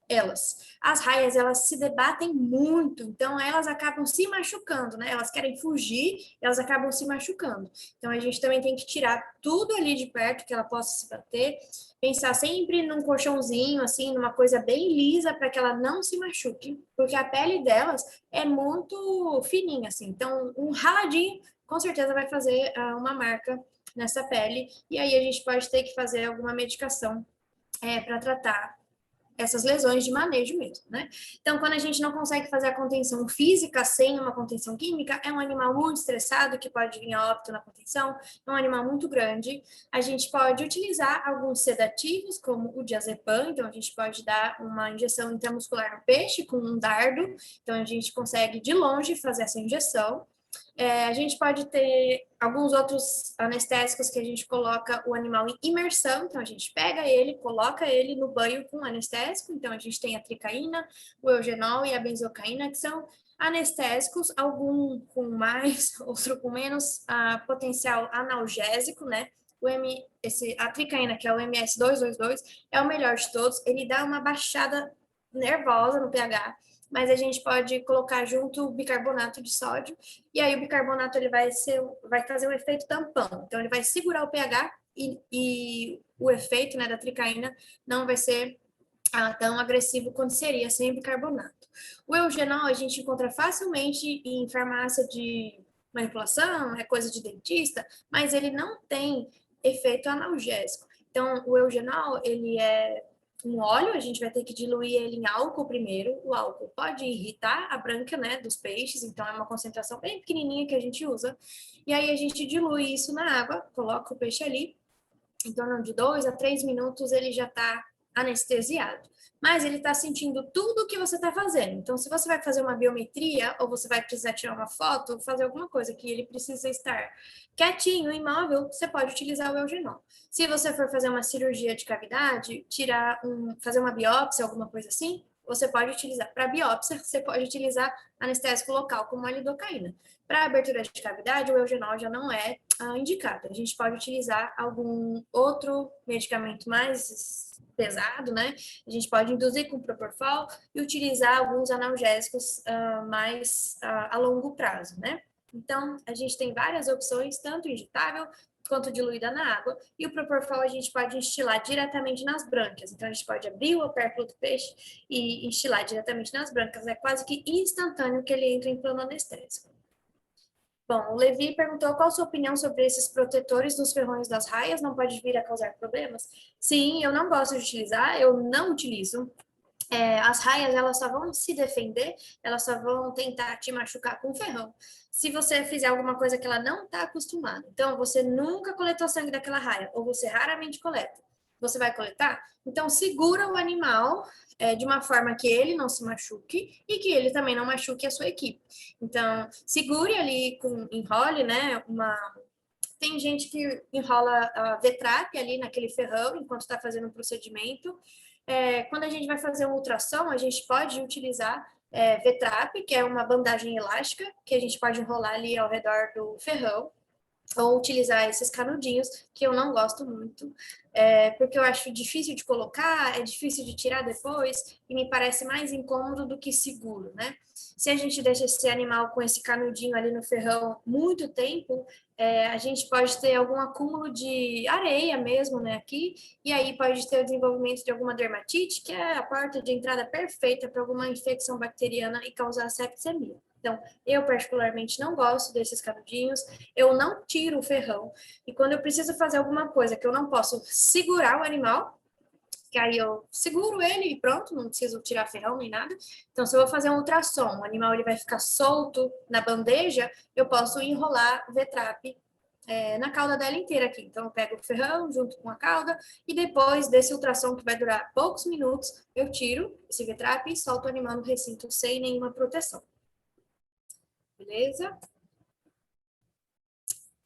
elas. As raias, elas se debatem muito, então elas acabam se machucando, né? Elas querem fugir, elas acabam se machucando. Então a gente também tem que tirar tudo ali de perto que ela possa se bater, pensar sempre num colchãozinho, assim, numa coisa bem lisa para que ela não se machuque, porque a pele delas é muito fininha, assim. Então, um raladinho com certeza vai fazer uma marca nessa pele, e aí a gente pode ter que fazer alguma medicação para tratar essas lesões de manejo mesmo, né? Então, quando a gente não consegue fazer a contenção física sem uma contenção química, é um animal muito estressado que pode vir a óbito na contenção, é um animal muito grande. A gente pode utilizar alguns sedativos, como o diazepam, então a gente pode dar uma injeção intramuscular no peixe com um dardo, então a gente consegue de longe fazer essa injeção. A gente pode ter alguns outros anestésicos que a gente coloca o animal em imersão, então a gente pega ele, coloca ele no banho com anestésico, então a gente tem a tricaína, o eugenol e a benzocaína, que são anestésicos, algum com mais, outro com menos potencial analgésico, né? A tricaína, que é o MS-222, é o melhor de todos, ele dá uma baixada nervosa no pH, mas a gente pode colocar junto o bicarbonato de sódio, e aí o bicarbonato ele vai fazer o efeito tampão. Então ele vai segurar o pH e o efeito, né, da tricaína não vai ser tão agressivo quanto seria sem bicarbonato. O eugenol a gente encontra facilmente em farmácia de manipulação, é coisa de dentista, mas ele não tem efeito analgésico. Então, o eugenol, ele é um óleo, a gente vai ter que diluir ele em álcool primeiro. O álcool pode irritar a branca, né, dos peixes, então é uma concentração bem pequenininha que a gente usa. E aí a gente dilui isso na água, coloca o peixe ali, em torno de 2 a 3 minutos ele já está anestesiado. Mas ele está sentindo tudo o que você está fazendo. Então, se você vai fazer uma biometria ou você vai precisar tirar uma foto, fazer alguma coisa que ele precisa estar quietinho, imóvel, você pode utilizar o eugenol. Se você for fazer uma cirurgia de cavidade, fazer uma biópsia, alguma coisa assim, você pode utilizar. Para biópsia, você pode utilizar anestésico local, como a lidocaína. Para abertura de cavidade, o eugenol já não é indicado. A gente pode utilizar algum outro medicamento mais pesado, né? A gente pode induzir com propofol e utilizar alguns analgésicos mais a longo prazo, né? Então, a gente tem várias opções, tanto injetável quanto diluída na água, e o propofol a gente pode instilar diretamente nas brânquias. Então, a gente pode abrir o opérculo do peixe e instilar diretamente nas brânquias. É quase que instantâneo que ele entra em plano anestésico. Bom, o Levi perguntou qual a sua opinião sobre esses protetores dos ferrões das raias, não pode vir a causar problemas? Sim, eu não gosto de utilizar, eu não utilizo. As raias, elas só vão se defender, elas só vão tentar te machucar com ferrão. Se você fizer alguma coisa que ela não está acostumada. Então, você nunca coletou sangue daquela raia, ou você raramente coleta. Você vai coletar? Então, segura o animal de uma forma que ele não se machuque e que ele também não machuque a sua equipe. Então, segure ali, enrole, né, tem gente que enrola a V-trap ali naquele ferrão enquanto está fazendo um procedimento. Quando a gente vai fazer um ultrassom, a gente pode utilizar V-trap, que é uma bandagem elástica, que a gente pode enrolar ali ao redor do ferrão. ou utilizar esses canudinhos, que eu não gosto muito, porque eu acho difícil de colocar, é difícil de tirar depois, e me parece mais incômodo do que seguro, né? Se a gente deixa esse animal com esse canudinho ali no ferrão muito tempo, a gente pode ter algum acúmulo de areia mesmo, né, aqui, e aí pode ter o desenvolvimento de alguma dermatite, que é a porta de entrada perfeita para alguma infecção bacteriana e causar septicemia. Então, eu particularmente não gosto desses canudinhos, eu não tiro o ferrão. E quando eu preciso fazer alguma coisa que eu não posso segurar o animal, que aí eu seguro ele e pronto, não preciso tirar ferrão nem nada. Então, se eu vou fazer um ultrassom, o animal ele vai ficar solto na bandeja, eu posso enrolar o V-trap na cauda dela inteira aqui. Então, eu pego o ferrão junto com a cauda e depois desse ultrassom que vai durar poucos minutos, eu tiro esse V-trap e solto o animal no recinto sem nenhuma proteção. Beleza?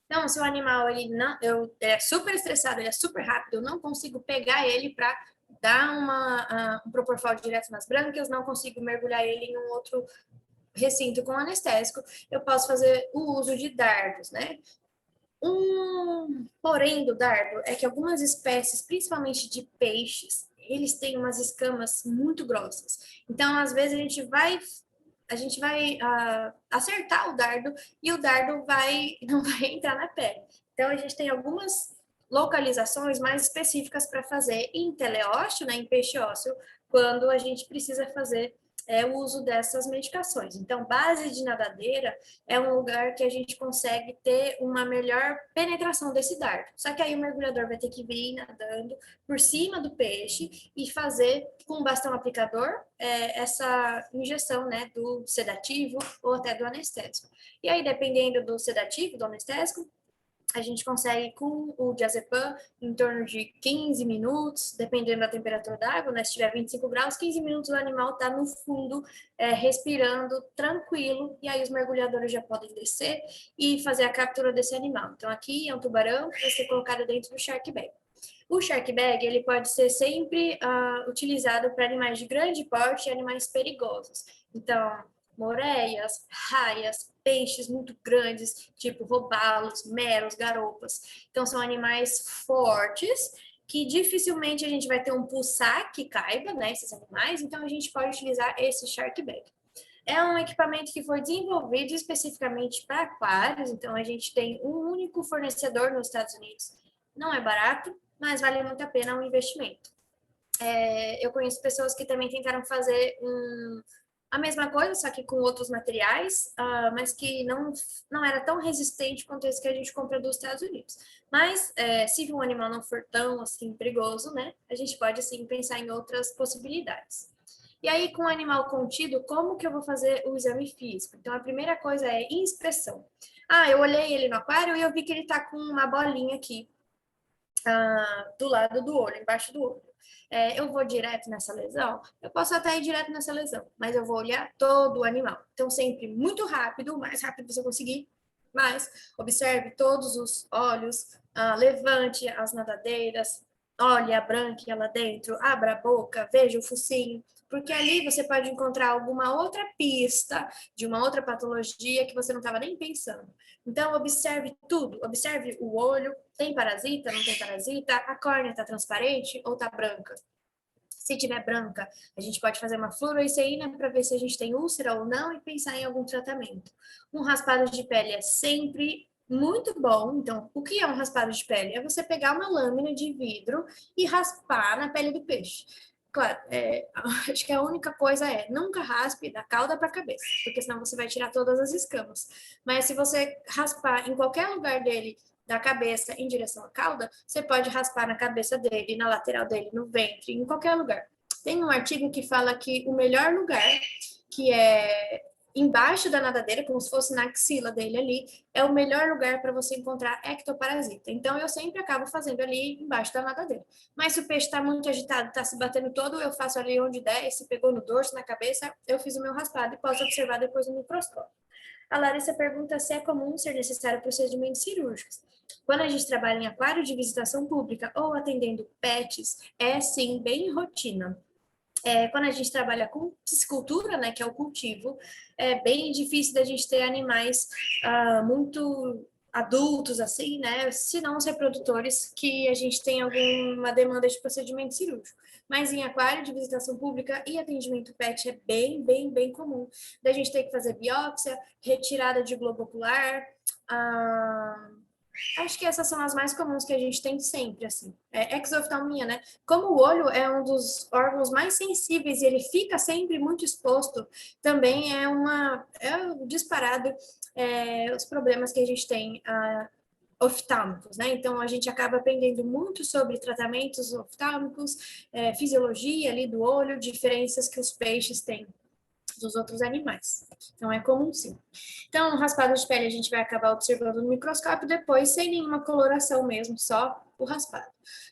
Então, se o animal ele não, é super estressado, ele é super rápido, eu não consigo pegar ele para dar um propofol direto nas brânquias, não consigo mergulhar ele em um outro recinto com anestésico, eu posso fazer o uso de dardos, né? Porém do dardo é que algumas espécies, principalmente de peixes, eles têm umas escamas muito grossas. Então, às vezes a gente vai acertar o dardo e o dardo não vai entrar na pele. Então, a gente tem algumas localizações mais específicas para fazer em teleósteo, né, em peixe ósseo, quando a gente precisa fazer o uso dessas medicações. Então, base de nadadeira é um lugar que a gente consegue ter uma melhor penetração desse dardo. Só que aí o mergulhador vai ter que vir nadando por cima do peixe e fazer com um bastão aplicador essa injeção, né, do sedativo ou até do anestésico. E aí, dependendo do sedativo, do anestésico, a gente consegue com o diazepam em torno de 15 minutos, dependendo da temperatura da água, né? Se tiver 25 graus, 15 minutos o animal está no fundo, respirando tranquilo, e aí os mergulhadores já podem descer e fazer a captura desse animal. Então, aqui é um tubarão que vai ser colocado dentro do shark bag. O shark bag ele pode ser sempre utilizado para animais de grande porte e animais perigosos. Então, moreias, raias, peixes muito grandes, tipo robalos, meros, garoupas. Então, são animais fortes que dificilmente a gente vai ter um pulsar que caiba, né, esses animais, então a gente pode utilizar esse shark bag. É um equipamento que foi desenvolvido especificamente para aquários, então a gente tem um único fornecedor nos Estados Unidos. Não é barato, mas vale muito a pena o investimento. Eu conheço pessoas que também tentaram fazer a mesma coisa, só que com outros materiais, mas que não era tão resistente quanto esse que a gente compra dos Estados Unidos. Mas, se um animal não for tão assim perigoso, né, a gente pode assim pensar em outras possibilidades. E aí, com o animal contido, como que eu vou fazer o exame físico? Então, a primeira coisa é inspeção. Eu olhei ele no aquário e eu vi que ele tá com uma bolinha aqui, do lado do olho, embaixo do olho. Eu vou direto nessa lesão? Eu posso até ir direto nessa lesão, mas eu vou olhar todo o animal. Então, sempre muito rápido, o mais rápido que você conseguir, mas observe todos os olhos, levante as nadadeiras, olhe a brânquia lá dentro, abra a boca, veja o focinho, porque ali você pode encontrar alguma outra pista de uma outra patologia que você não estava nem pensando. Então, observe tudo, observe o olho, tem parasita, não tem parasita, a córnea está transparente ou está branca. Se tiver branca, a gente pode fazer uma fluoresceína para ver se a gente tem úlcera ou não e pensar em algum tratamento. Um raspado de pele é sempre muito bom. Então, o que é um raspado de pele? É você pegar uma lâmina de vidro e raspar na pele do peixe. Claro, acho que a única coisa é nunca raspe da cauda para a cabeça, porque senão você vai tirar todas as escamas. Mas se você raspar em qualquer lugar dele, da cabeça em direção à cauda, você pode raspar na cabeça dele, na lateral dele, no ventre, em qualquer lugar. Tem um artigo que fala que o melhor lugar, que é embaixo da nadadeira, como se fosse na axila dele ali, é o melhor lugar para você encontrar ectoparasita. Então, eu sempre acabo fazendo ali embaixo da nadadeira. Mas se o peixe está muito agitado, está se batendo todo, eu faço ali onde der, se pegou no dorso, na cabeça, eu fiz o meu raspado e posso observar depois no microscópio. A Larissa pergunta se é comum ser necessário procedimentos cirúrgicos. Quando a gente trabalha em aquário de visitação pública ou atendendo pets, é sim bem rotina. Quando a gente trabalha com piscicultura, né, que é o cultivo, é bem difícil da gente ter animais muito adultos, assim, né? Se não os reprodutores, que a gente tem alguma demanda de procedimento cirúrgico. Mas em aquário de visitação pública e atendimento PET é bem comum. Da gente ter que fazer biópsia, retirada de globo ocular, ah, acho que essas são as mais comuns que a gente tem sempre, assim. Exoftalmia, né? Como o olho é um dos órgãos mais sensíveis e ele fica sempre muito exposto, também é um disparado os problemas que a gente tem oftálmicos, né? Então, a gente acaba aprendendo muito sobre tratamentos oftálmicos, fisiologia ali do olho, diferenças que os peixes têm dos outros animais. Então, é comum sim. Então, o raspado de pele a gente vai acabar observando no microscópio depois, sem nenhuma coloração mesmo, só o raspado.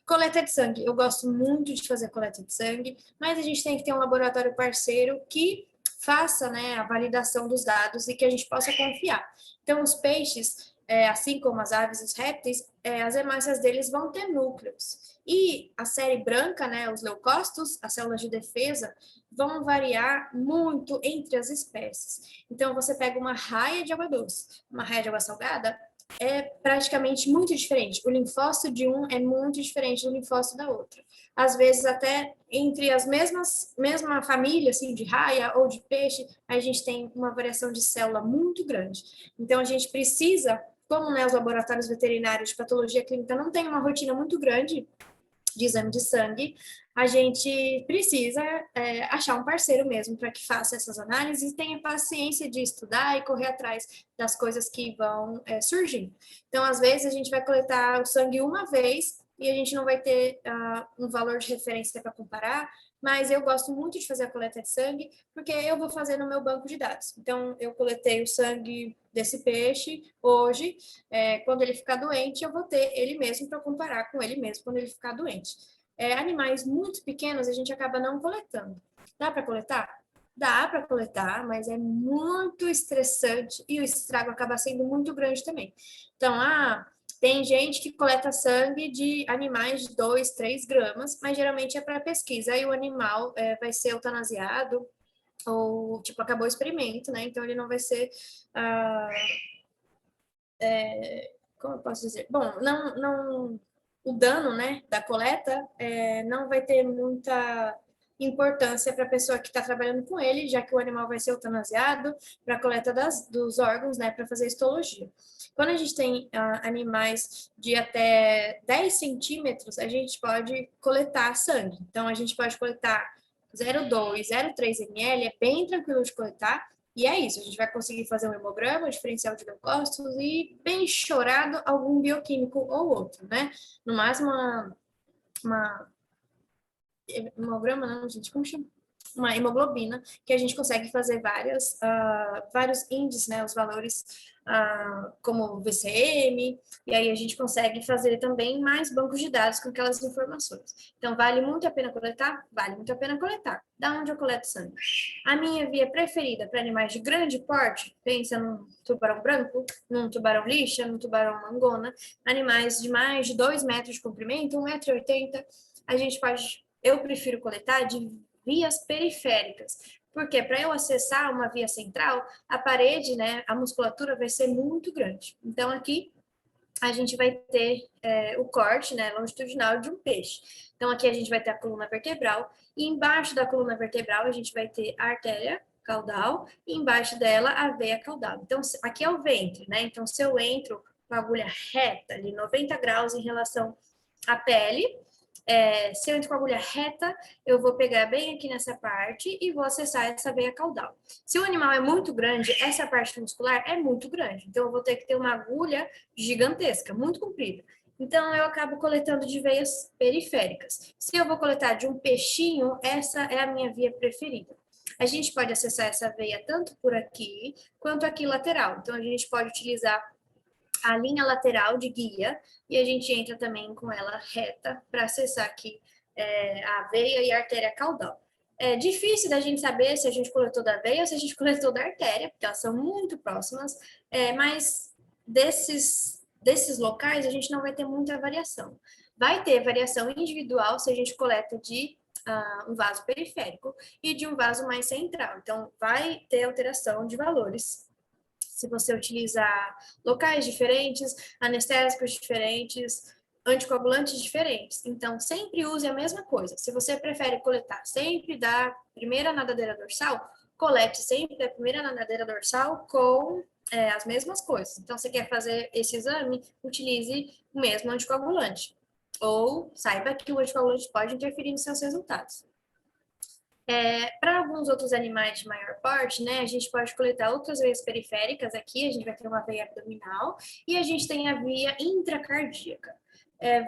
Coleta de sangue. Eu gosto muito de fazer coleta de sangue, mas a gente tem que ter um laboratório parceiro que faça, né, a validação dos dados e que a gente possa confiar. Então, os peixes, assim como as aves e os répteis, as hemácias deles vão ter núcleos. E a série branca, né, os leucócitos, as células de defesa, vão variar muito entre as espécies. Então, você pega uma raia de água doce, uma raia de água salgada, é praticamente muito diferente. O linfócito de um é muito diferente do linfócito da outra. Às vezes, até entre as mesma família, assim, de raia ou de peixe, a gente tem uma variação de célula muito grande. Então, a gente precisa, como né, os laboratórios veterinários de patologia clínica não têm uma rotina muito grande de exame de sangue, a gente precisa achar um parceiro mesmo para que faça essas análises e tenha paciência de estudar e correr atrás das coisas que vão surgindo. Então, às vezes, a gente vai coletar o sangue uma vez e a gente não vai ter um valor de referência para comparar, mas eu gosto muito de fazer a coleta de sangue, porque eu vou fazer no meu banco de dados. Então, eu coletei o sangue desse peixe hoje, quando ele ficar doente, eu vou ter ele mesmo para comparar com ele mesmo quando ele ficar doente. Animais muito pequenos a gente acaba não coletando. Dá para coletar? Dá para coletar, mas é muito estressante e o estrago acaba sendo muito grande também. Então, tem gente que coleta sangue de animais de 2, 3 gramas, mas geralmente é para pesquisa. Aí o animal vai ser eutanasiado ou, tipo, acabou o experimento, né? Então ele não vai ser ah, como eu posso dizer? Bom, o dano, né, da coleta não vai ter muita importância para a pessoa que está trabalhando com ele, já que o animal vai ser eutanasiado para a coleta dos órgãos, né, para fazer histologia. Quando a gente tem animais de até 10 centímetros, a gente pode coletar sangue. Então, a gente pode coletar 0,2, 0,3 ml, é bem tranquilo de coletar, e é isso, a gente vai conseguir fazer um hemograma, um diferencial de leucócitos e, bem chorado, algum bioquímico ou outro, né? No máximo, uma hemograma, não, gente, como chama? Uma hemoglobina, que a gente consegue fazer vários índices, né, os valores como VCM, e aí a gente consegue fazer também mais bancos de dados com aquelas informações. Então, vale muito a pena coletar? Vale muito a pena coletar. Da onde eu coleto sangue? A minha via preferida para animais de grande porte, pensa num tubarão branco, num tubarão lixa, num tubarão mangona, animais de mais de 2 metros de comprimento, 1,80 m, a gente pode, eu prefiro coletar de vias periféricas, porque para eu acessar uma via central, a parede, né, a musculatura vai ser muito grande. Então, aqui a gente vai ter o corte, né, longitudinal de um peixe. Então, aqui a gente vai ter a coluna vertebral, e embaixo da coluna vertebral a gente vai ter a artéria caudal, e embaixo dela a veia caudal. Então, aqui é o ventre, né? Então, se eu entro com a agulha reta, ali 90 graus em relação à pele, se eu entro com a agulha reta, eu vou pegar bem aqui nessa parte e vou acessar essa veia caudal. Se o animal é muito grande, essa parte muscular é muito grande. Então, eu vou ter que ter uma agulha gigantesca, muito comprida. Então, eu acabo coletando de veias periféricas. Se eu vou coletar de um peixinho, essa é a minha via preferida. A gente pode acessar essa veia tanto por aqui, quanto aqui lateral. Então, a gente pode utilizar a linha lateral de guia e a gente entra também com ela reta para acessar aqui a veia e a artéria caudal. É difícil da gente saber se a gente coletou da veia ou se a gente coletou da artéria, porque elas são muito próximas, mas desses locais a gente não vai ter muita variação. Vai ter variação individual se a gente coleta de um vaso periférico e de um vaso mais central. Então, vai ter alteração de valores se você utilizar locais diferentes, anestésicos diferentes, anticoagulantes diferentes. Então, sempre use a mesma coisa. Se você prefere coletar sempre da primeira nadadeira dorsal, colete sempre da primeira nadadeira dorsal com as mesmas coisas. Então, você quer fazer esse exame, utilize o mesmo anticoagulante. Ou saiba que o anticoagulante pode interferir nos seus resultados. Para alguns outros animais de maior porte, né, a gente pode coletar outras veias periféricas aqui, a gente vai ter uma veia abdominal e a gente tem a via intracardíaca.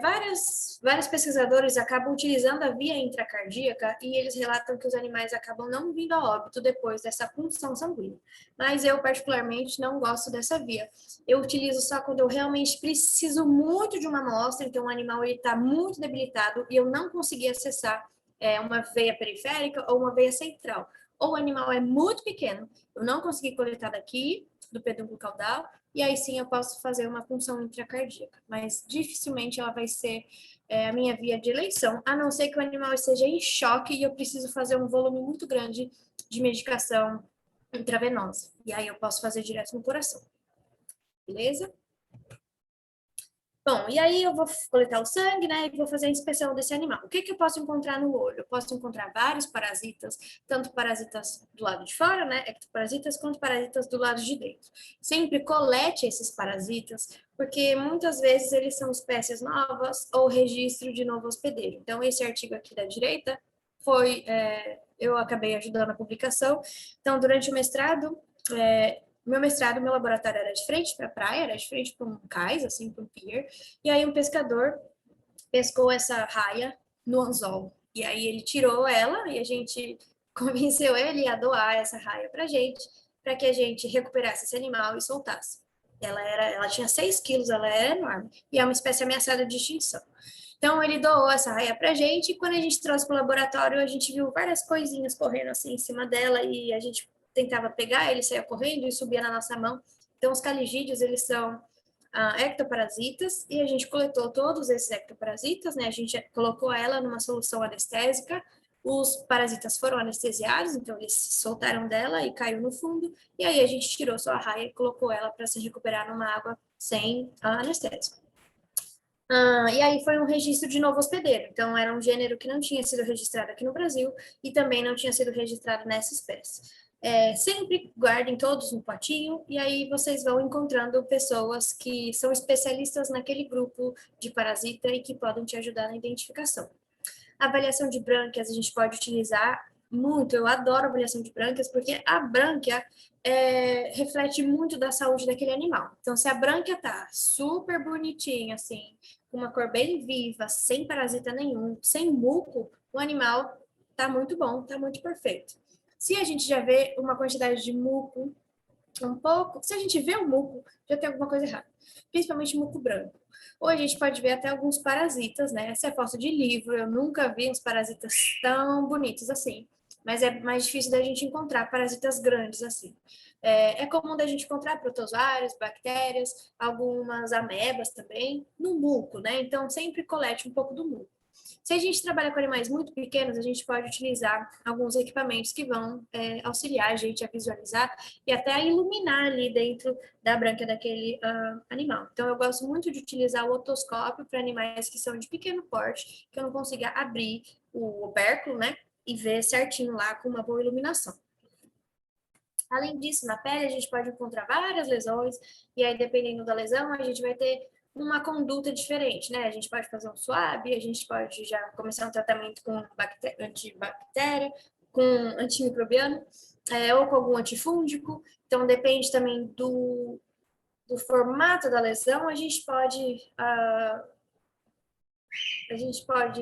Vários pesquisadores acabam utilizando a via intracardíaca e eles relatam que os animais acabam não vindo a óbito depois dessa punção sanguínea. Mas eu, particularmente, não gosto dessa via. Eu utilizo só quando eu realmente preciso muito de uma amostra, então o animal está muito debilitado e eu não consegui acessar uma veia periférica ou uma veia central. Ou o animal é muito pequeno, eu não consegui coletar daqui, do pedúnculo caudal, e aí sim eu posso fazer uma punção intracardíaca. Mas dificilmente ela vai ser a minha via de eleição, a não ser que o animal esteja em choque e eu preciso fazer um volume muito grande de medicação intravenosa. E aí eu posso fazer direto no coração. Beleza? Bom, e aí eu vou coletar o sangue, né, e vou fazer a inspeção desse animal. O que que eu posso encontrar no olho? Eu posso encontrar vários parasitas, tanto parasitas do lado de fora, né, ectoparasitas, quanto parasitas do lado de dentro. Sempre colete esses parasitas, porque muitas vezes eles são espécies novas ou registro de novo hospedeiro. Então, esse artigo aqui da direita eu acabei ajudando a publicação. Então, durante o mestrado, meu laboratório era de frente para a praia, era de frente para um cais, assim, para um pier, e aí um pescador pescou essa raia no anzol. E aí ele tirou ela e a gente convenceu ele a doar essa raia para que a gente recuperasse esse animal e soltasse. Ela tinha 6 quilos, ela era enorme, e é uma espécie ameaçada de extinção. Então, ele doou essa raia pra gente, e quando a gente trouxe pro laboratório, a gente viu várias coisinhas correndo assim em cima dela, e a gente tentava pegar, ele saía correndo e subia na nossa mão. Então, os caligídeos, eles são ectoparasitas, e a gente coletou todos esses ectoparasitas, né? A gente colocou ela numa solução anestésica, os parasitas foram anestesiados, então eles se soltaram dela e caiu no fundo, e aí a gente tirou sua raia e colocou ela para se recuperar numa água sem anestésico. E aí foi um registro de novo hospedeiro. Então, era um gênero que não tinha sido registrado aqui no Brasil e também não tinha sido registrado nessa espécie. Sempre guardem todos no potinho e aí vocês vão encontrando pessoas que são especialistas naquele grupo de parasita e que podem te ajudar na identificação. A avaliação de brânquias a gente pode utilizar muito. Eu adoro avaliação de brânquias porque a brânquia reflete muito da saúde daquele animal. Então, se a brânquia tá super bonitinha, assim, com uma cor bem viva, sem parasita nenhum, sem muco, o animal tá muito bom, tá muito perfeito. Se a gente já vê uma quantidade de muco um pouco, se a gente vê o muco, já tem alguma coisa errada, principalmente muco branco. Ou a gente pode ver até alguns parasitas, né? Essa é foto de livro, eu nunca vi uns parasitas tão bonitos assim, mas é mais difícil da gente encontrar parasitas grandes assim. É comum da gente encontrar protozoários, bactérias, algumas amebas também, no muco, né? Então sempre colete um pouco do muco. Se a gente trabalha com animais muito pequenos, a gente pode utilizar alguns equipamentos que vão auxiliar a gente a visualizar e até a iluminar ali dentro da brânquia daquele animal. Então, eu gosto muito de utilizar o otoscópio para animais que são de pequeno porte, que eu não consiga abrir o opérculo, né, e ver certinho lá com uma boa iluminação. Além disso, na pele, a gente pode encontrar várias lesões, e aí, dependendo da lesão, a gente vai ter uma conduta diferente, né? A gente pode fazer um swab, a gente pode já começar um tratamento com antibactéria, com antimicrobiano, ou com algum antifúngico. Então, depende também do formato da lesão, a gente pode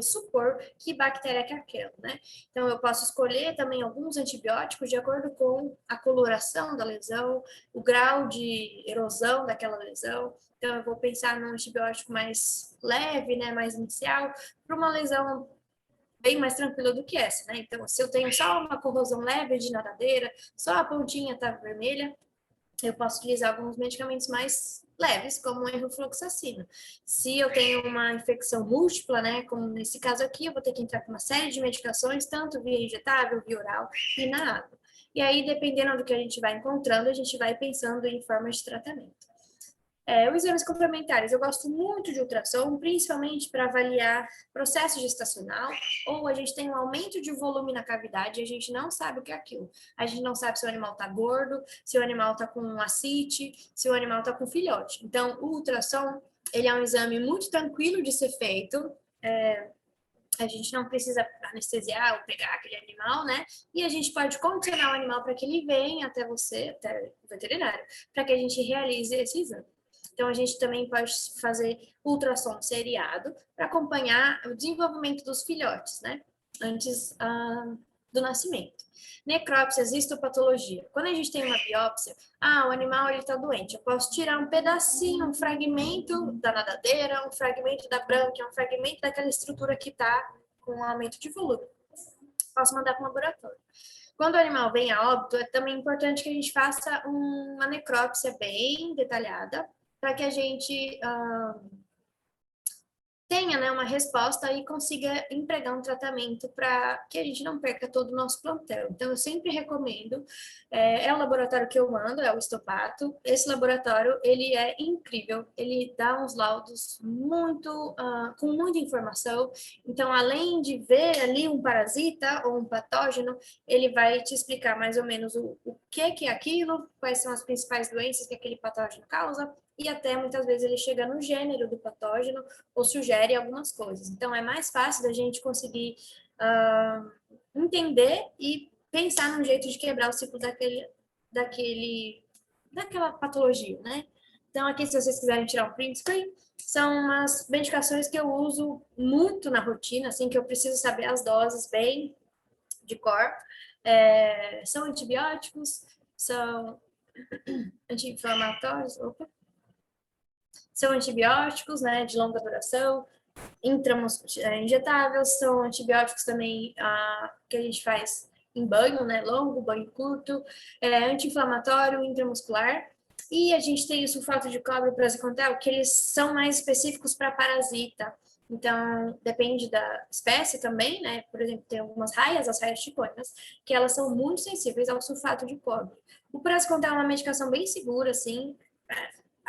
supor que bactéria que é aquela, né? Então, eu posso escolher também alguns antibióticos de acordo com a coloração da lesão, o grau de erosão daquela lesão. Então, eu vou pensar num antibiótico mais leve, né, mais inicial, para uma lesão bem mais tranquila do que essa, né? Então, se eu tenho só uma corrosão leve de nadadeira, só a pontinha está vermelha, eu posso utilizar alguns medicamentos mais leves, como a enrofloxacina. Se eu tenho uma infecção múltipla, né, como nesse caso aqui, eu vou ter que entrar com uma série de medicações, tanto via injetável, via oral e na água. E aí, dependendo do que a gente vai encontrando, a gente vai pensando em formas de tratamento. Os exames complementares, eu gosto muito de ultrassom, principalmente para avaliar processo gestacional, ou a gente tem um aumento de volume na cavidade e a gente não sabe o que é aquilo. A gente não sabe se o animal está gordo, se o animal está com ascite, se o animal está com filhote. Então, o ultrassom, ele é um exame muito tranquilo de ser feito, a gente não precisa anestesiar ou pegar aquele animal, né? E a gente pode condicionar o animal para que ele venha até você, até o veterinário, para que a gente realize esse exame. Então, a gente também pode fazer ultrassom seriado para acompanhar o desenvolvimento dos filhotes, né? Antes do nascimento. Necrópsias, histopatologia. Quando a gente tem uma biópsia, o animal está doente. Eu posso tirar um pedacinho, um fragmento da nadadeira, um fragmento da brânquia, um fragmento daquela estrutura que está com um aumento de volume. Posso mandar para o laboratório. Quando o animal vem a óbito, é também importante que a gente faça uma necrópsia bem detalhada, para que a gente tenha, né, uma resposta e consiga empregar um tratamento para que a gente não perca todo o nosso plantel. Então, eu sempre recomendo, o laboratório que eu mando, é o Histopato. Esse laboratório, ele é incrível, ele dá uns laudos com muita informação. Então, além de ver ali um parasita ou um patógeno, ele vai te explicar mais ou menos o que é aquilo, quais são as principais doenças que aquele patógeno causa, e até muitas vezes ele chega no gênero do patógeno ou sugere algumas coisas. Então, é mais fácil da gente conseguir entender e pensar num jeito de quebrar o ciclo daquela patologia, né? Então, aqui, se vocês quiserem tirar um print screen, são umas medicações que eu uso muito na rotina, assim, que eu preciso saber as doses bem de cor. São antibióticos, são anti-inflamatórios, são antibióticos, né, de longa duração, injetáveis, são antibióticos também que a gente faz em banho, né, longo, banho curto, anti-inflamatório, intramuscular, e a gente tem o sulfato de cobre e praziquantel, que eles são mais específicos para parasita. Então, depende da espécie também, né? Por exemplo, tem algumas raias, as raias ticônicas, que elas são muito sensíveis ao sulfato de cobre. O praziquantel é uma medicação bem segura, assim.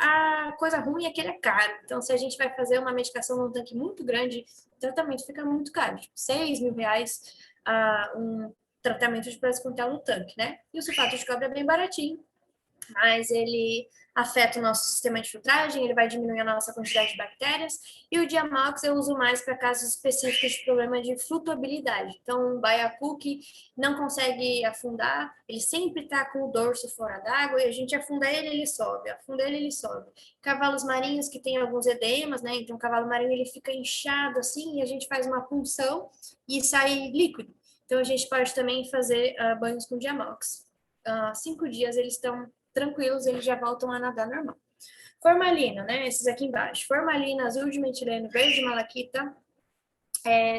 A coisa ruim é que ele é caro. Então, se a gente vai fazer uma medicação num tanque muito grande, o tratamento fica muito caro. Tipo, R$ 6.000 um tratamento de praziquantel no tanque, né? E o sulfato de cobre é bem baratinho, mas ele afeta o nosso sistema de filtragem, ele vai diminuir a nossa quantidade de bactérias, e o Diamox eu uso mais para casos específicos de problema de flutuabilidade. Então, um baiacu que não consegue afundar, ele sempre está com o dorso fora d'água, e a gente afunda ele, ele sobe, afunda ele, ele sobe. Cavalos marinhos que têm alguns edemas, né? Então, o cavalo marinho ele fica inchado assim, e a gente faz uma punção e sai líquido. Então, a gente pode também fazer banhos com Diamox. 5 dias eles estão tranquilos, eles já voltam a nadar normal. Formalina, né? Esses aqui embaixo. Formalina, azul de metileno, verde de malaquita.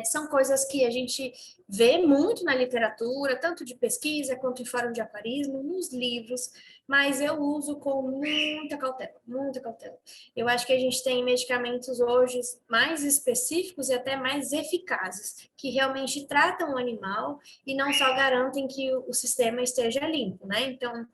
São coisas que a gente vê muito na literatura, tanto de pesquisa quanto em fórum de aquarismo, nos livros, mas eu uso com muita cautela, muita cautela. Eu acho que a gente tem medicamentos hoje mais específicos e até mais eficazes, que realmente tratam o animal e não só garantem que o sistema esteja limpo, né? Então,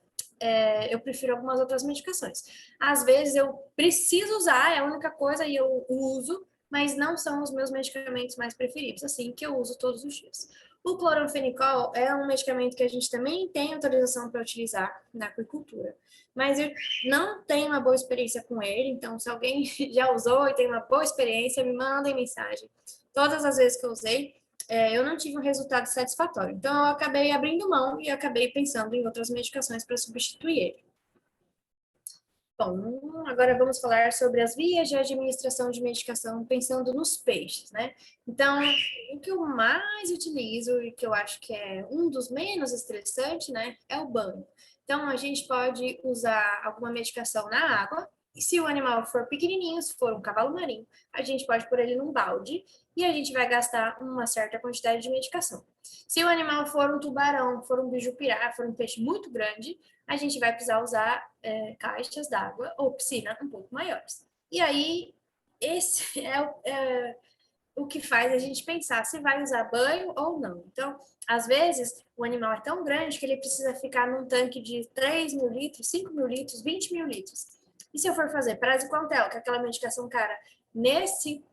eu prefiro algumas outras medicações. Às vezes eu preciso usar, é a única coisa, e eu uso, mas não são os meus medicamentos mais preferidos, assim, que eu uso todos os dias. O cloranfenicol é um medicamento que a gente também tem autorização para utilizar na aquicultura, mas eu não tenho uma boa experiência com ele, então se alguém já usou e tem uma boa experiência, me mandem mensagem. Todas as vezes que eu usei, eu não tive um resultado satisfatório. Então, eu acabei abrindo mão e acabei pensando em outras medicações para substituir ele. Bom, agora vamos falar sobre as vias de administração de medicação pensando nos peixes, né? Então, o que eu mais utilizo e que eu acho que é um dos menos estressantes, né, é o banho. Então, a gente pode usar alguma medicação na água, e se o animal for pequenininho, se for um cavalo marinho, a gente pode pôr ele num balde e a gente vai gastar uma certa quantidade de medicação. Se o animal for um tubarão, for um bijupirá, for um peixe muito grande, a gente vai precisar usar caixas d'água ou piscina um pouco maiores. E aí, esse o que faz a gente pensar se vai usar banho ou não. Então, às vezes, o animal é tão grande que ele precisa ficar num tanque de 3.000 litros, 5.000 litros, 20.000 litros. E se eu for fazer praziquantel, que é aquela medicação cara, nesse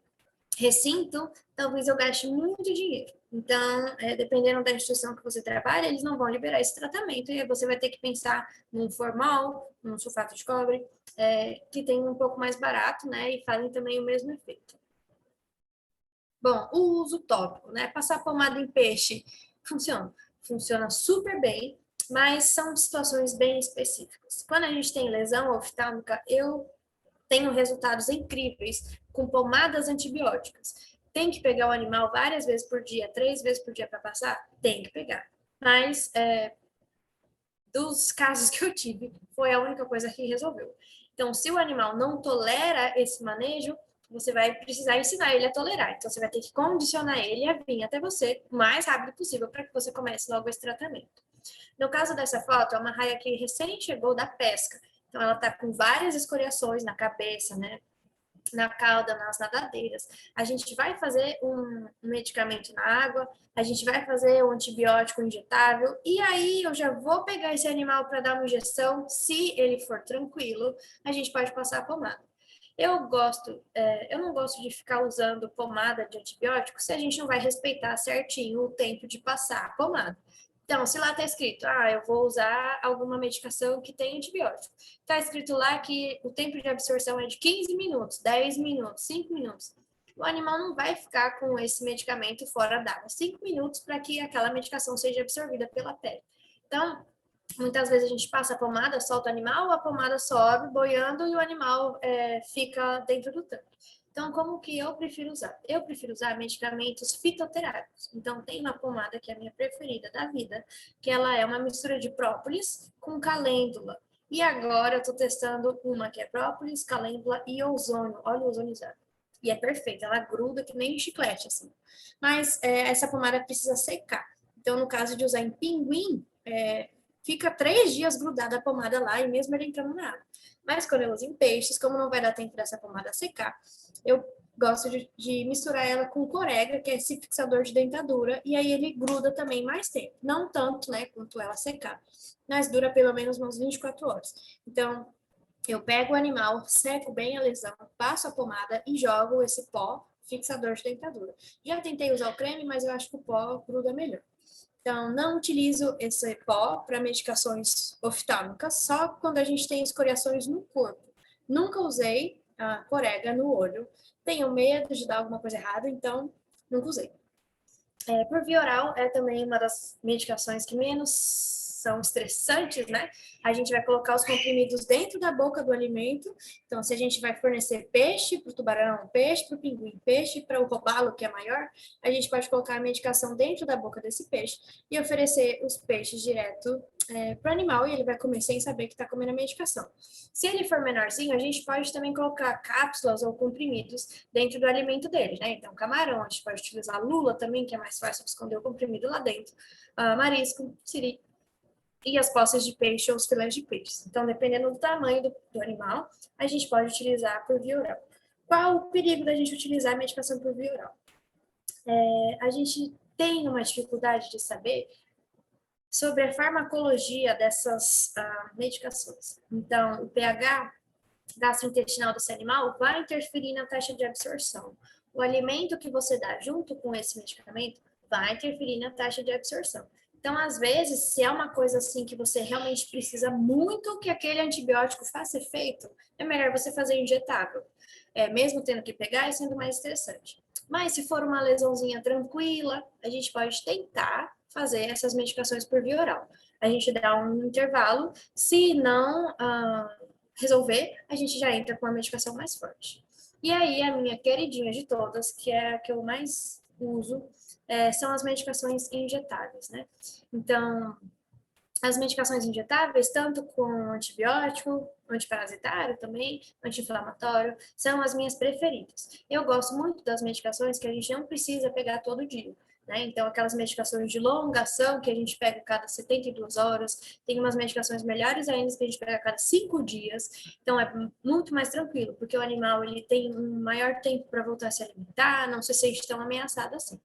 recinto, talvez eu gaste muito dinheiro. Então, dependendo da instituição que você trabalha, eles não vão liberar esse tratamento e aí você vai ter que pensar num formal, num sulfato de cobre, que tem um pouco mais barato, né? E fazem também o mesmo efeito. Bom, o uso tópico, né? Passar pomada em peixe funciona. Funciona super bem, mas são situações bem específicas. Quando a gente tem lesão oftálmica, eu tenho resultados incríveis com pomadas antibióticas. Tem que pegar o animal várias vezes por dia, 3 vezes por dia para passar? Tem que pegar. Mas dos casos que eu tive, foi a única coisa que resolveu. Então, se o animal não tolera esse manejo, você vai precisar ensinar ele a tolerar. Então, você vai ter que condicionar ele a vir até você o mais rápido possível para que você comece logo esse tratamento. No caso dessa foto, é uma raia que recém chegou da pesca. Então, ela está com várias escoriações na cabeça, né? Na cauda, nas nadadeiras. A gente vai fazer um medicamento na água, a gente vai fazer um antibiótico injetável, e aí eu já vou pegar esse animal para dar uma injeção. Se ele for tranquilo, a gente pode passar a pomada. Eu não gosto de ficar usando pomada de antibiótico se a gente não vai respeitar certinho o tempo de passar a pomada. Então, se lá está escrito, eu vou usar alguma medicação que tem antibiótico. Está escrito lá que o tempo de absorção é de 15 minutos, 10 minutos, 5 minutos. O animal não vai ficar com esse medicamento fora d'água. 5 minutos para que aquela medicação seja absorvida pela pele. Então, muitas vezes a gente passa a pomada, solta o animal, a pomada sobe boiando e o animal fica dentro do tanque. Então, como que eu prefiro usar? Eu prefiro usar medicamentos fitoterápicos. Então, tem uma pomada que é a minha preferida da vida, que ela é uma mistura de própolis com calêndula. E agora eu estou testando uma que é própolis, calêndula e ozônio. Olha o ozonizado. E é perfeita, ela gruda que nem um chiclete, assim. Mas essa pomada precisa secar. Então, no caso de usar em pinguim, fica 3 dias grudada a pomada lá e mesmo ele entrando na água. Mas quando eu uso em peixes, como não vai dar tempo dessa pomada secar, eu gosto de misturar ela com corega, que é esse fixador de dentadura, e aí ele gruda também mais tempo. Não tanto, né, quanto ela secar, mas dura pelo menos umas 24 horas. Então, eu pego o animal, seco bem a lesão, passo a pomada e jogo esse pó fixador de dentadura. Já tentei usar o creme, mas eu acho que o pó gruda melhor. Então, não utilizo esse pó para medicações oftálmicas, só quando a gente tem escoriações no corpo. Nunca usei a corega no olho. Tenho medo de dar alguma coisa errada, então nunca usei. Por via oral é também uma das medicações que menos são estressantes, né? A gente vai colocar os comprimidos dentro da boca do alimento. Então, se a gente vai fornecer peixe para o tubarão, peixe para o pinguim, peixe para o robalo, que é maior, a gente pode colocar a medicação dentro da boca desse peixe e oferecer os peixes direto para o animal e ele vai comer sem saber que está comendo a medicação. Se ele for menorzinho, a gente pode também colocar cápsulas ou comprimidos dentro do alimento dele, né? Então, camarão, a gente pode utilizar lula também, que é mais fácil de esconder o comprimido lá dentro, marisco, siri e as postas de peixe ou os filés de peixe. Então, dependendo do tamanho do animal, a gente pode utilizar por via oral. Qual o perigo da gente utilizar a medicação por via oral? A gente tem uma dificuldade de saber sobre a farmacologia dessas medicações. Então, o pH gastrointestinal desse animal vai interferir na taxa de absorção. O alimento que você dá junto com esse medicamento vai interferir na taxa de absorção. Então, às vezes, se é uma coisa assim que você realmente precisa muito que aquele antibiótico faça efeito, é melhor você fazer injetável, mesmo tendo que pegar e sendo mais estressante. Mas se for uma lesãozinha tranquila, a gente pode tentar fazer essas medicações por via oral. A gente dá um intervalo, se não resolver, a gente já entra com uma medicação mais forte. E aí, a minha queridinha de todas, que é a que eu mais uso, são as medicações injetáveis, né? Então, as medicações injetáveis, tanto com antibiótico, antiparasitário também, anti-inflamatório, são as minhas preferidas. Eu gosto muito das medicações que a gente não precisa pegar todo dia. né? Então, aquelas medicações de longa ação que a gente pega a cada 72 horas, tem umas medicações melhores ainda que a gente pega a cada 5 dias. Então, é muito mais tranquilo, porque o animal ele tem um maior tempo para voltar a se alimentar, não se sente tão ameaçado assim.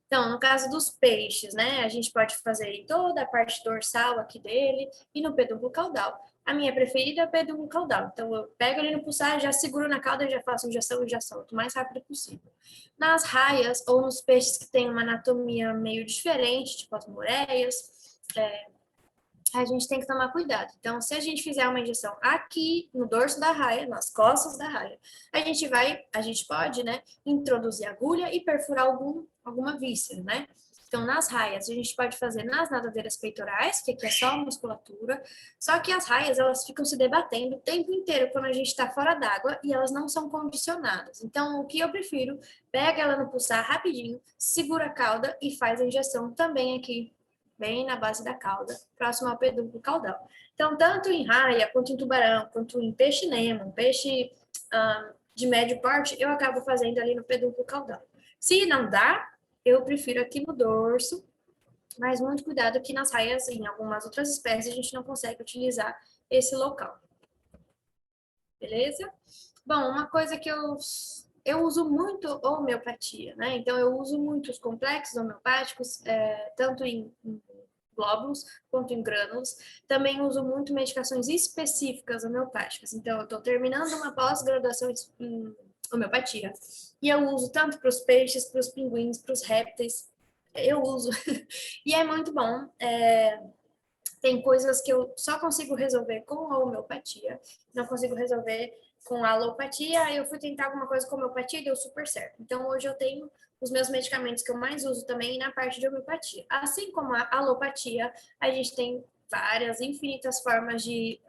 Então, no caso dos peixes, né, a gente pode fazer em toda a parte dorsal aqui dele e no pedúnculo caudal. A minha preferida é o pedúnculo caudal. Então, eu pego ele no pulsar, já seguro na cauda, já faço injeção e já solto o mais rápido possível. Nas raias ou nos peixes que têm uma anatomia meio diferente, tipo as moreias, a gente tem que tomar cuidado. Então, se a gente fizer uma injeção aqui no dorso da raia, nas costas da raia, a gente pode, né, introduzir agulha e perfurar alguma víscera, né? Então, nas raias, a gente pode fazer nas nadadeiras peitorais, que aqui é só a musculatura, só que as raias, elas ficam se debatendo o tempo inteiro quando a gente está fora d'água e elas não são condicionadas. Então, o que eu prefiro, pega ela no pulsar rapidinho, segura a cauda e faz a injeção também aqui bem na base da cauda, próximo ao pedúnculo caudal. Então, tanto em raia, quanto em tubarão, quanto em peixe-nemo, peixe de médio porte, eu acabo fazendo ali no pedúnculo caudal. Se não dá, eu prefiro aqui no dorso, mas muito cuidado que nas raias, em algumas outras espécies, a gente não consegue utilizar esse local. Beleza? Bom, uma coisa que eu uso muito homeopatia, né? Então, eu uso muitos complexos homeopáticos, tanto em glóbulos quanto em grânulos. Também uso muito medicações específicas homeopáticas. Então, eu estou terminando uma pós-graduação em homeopatia. E eu uso tanto para os peixes, para os pinguins, para os répteis. Eu uso. E é muito bom. Tem coisas que eu só consigo resolver com a homeopatia, não consigo resolver com a alopatia. Aí eu fui tentar alguma coisa com a homeopatia e deu super certo. Então, hoje eu tenho os meus medicamentos que eu mais uso também na parte de homeopatia. Assim como a alopatia, a gente tem várias, infinitas formas de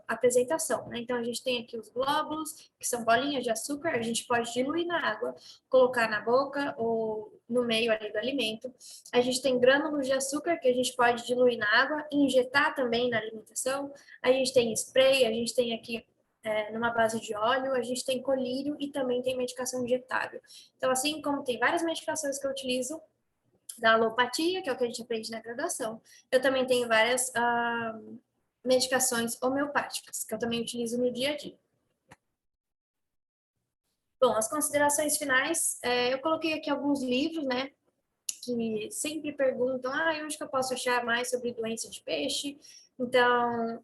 apresentação, né? Então, a gente tem aqui os glóbulos, que são bolinhas de açúcar, a gente pode diluir na água, colocar na boca ou no meio ali do alimento. A gente tem grânulos de açúcar, que a gente pode diluir na água e injetar também na alimentação. A gente tem spray, a gente tem aqui numa base de óleo, a gente tem colírio e também tem medicação injetável. Então, assim como tem várias medicações que eu utilizo da alopatia, que é o que a gente aprende na graduação, eu também tenho várias medicações homeopáticas, que eu também utilizo no dia a dia. Bom, as considerações finais, eu coloquei aqui alguns livros, né, que sempre perguntam, onde que eu posso achar mais sobre doença de peixe? Então,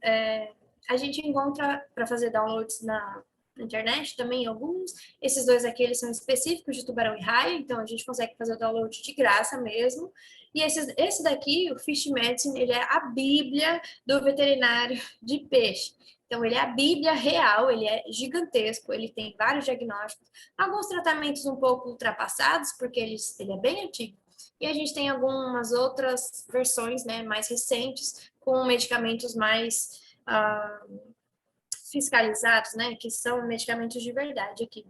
a gente encontra para fazer downloads na internet também alguns. Esses dois aqui, eles são específicos de tubarão e raia, então a gente consegue fazer o download de graça mesmo. E esse daqui, o Fish Medicine, ele é a bíblia do veterinário de peixe. Então, ele é a bíblia real, ele é gigantesco, ele tem vários diagnósticos, alguns tratamentos um pouco ultrapassados, porque ele é bem antigo. E a gente tem algumas outras versões, né, mais recentes, com medicamentos mais fiscalizados, né, que são medicamentos de verdade aqui,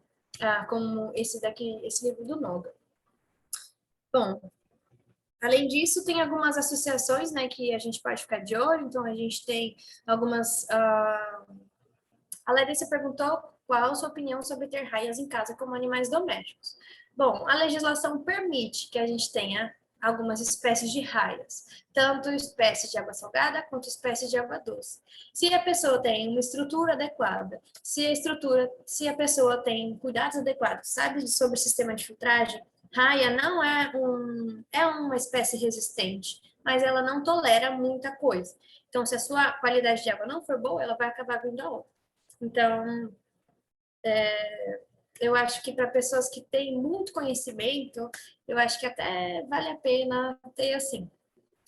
como esse daqui, esse livro do Noga. Bom, além disso, tem algumas associações, né, que a gente pode ficar de olho. Então, a gente tem algumas... A Larissa perguntou qual a sua opinião sobre ter raias em casa como animais domésticos. Bom, a legislação permite que a gente tenha algumas espécies de raias, tanto espécies de água salgada quanto espécies de água doce. Se a pessoa tem uma estrutura adequada, se a pessoa tem cuidados adequados, sabe sobre o sistema de filtragem, raia não é uma espécie resistente, mas ela não tolera muita coisa. Então, se a sua qualidade de água não for boa, ela vai acabar vindo a outra. Então, eu acho que para pessoas que têm muito conhecimento, eu acho que até vale a pena ter assim.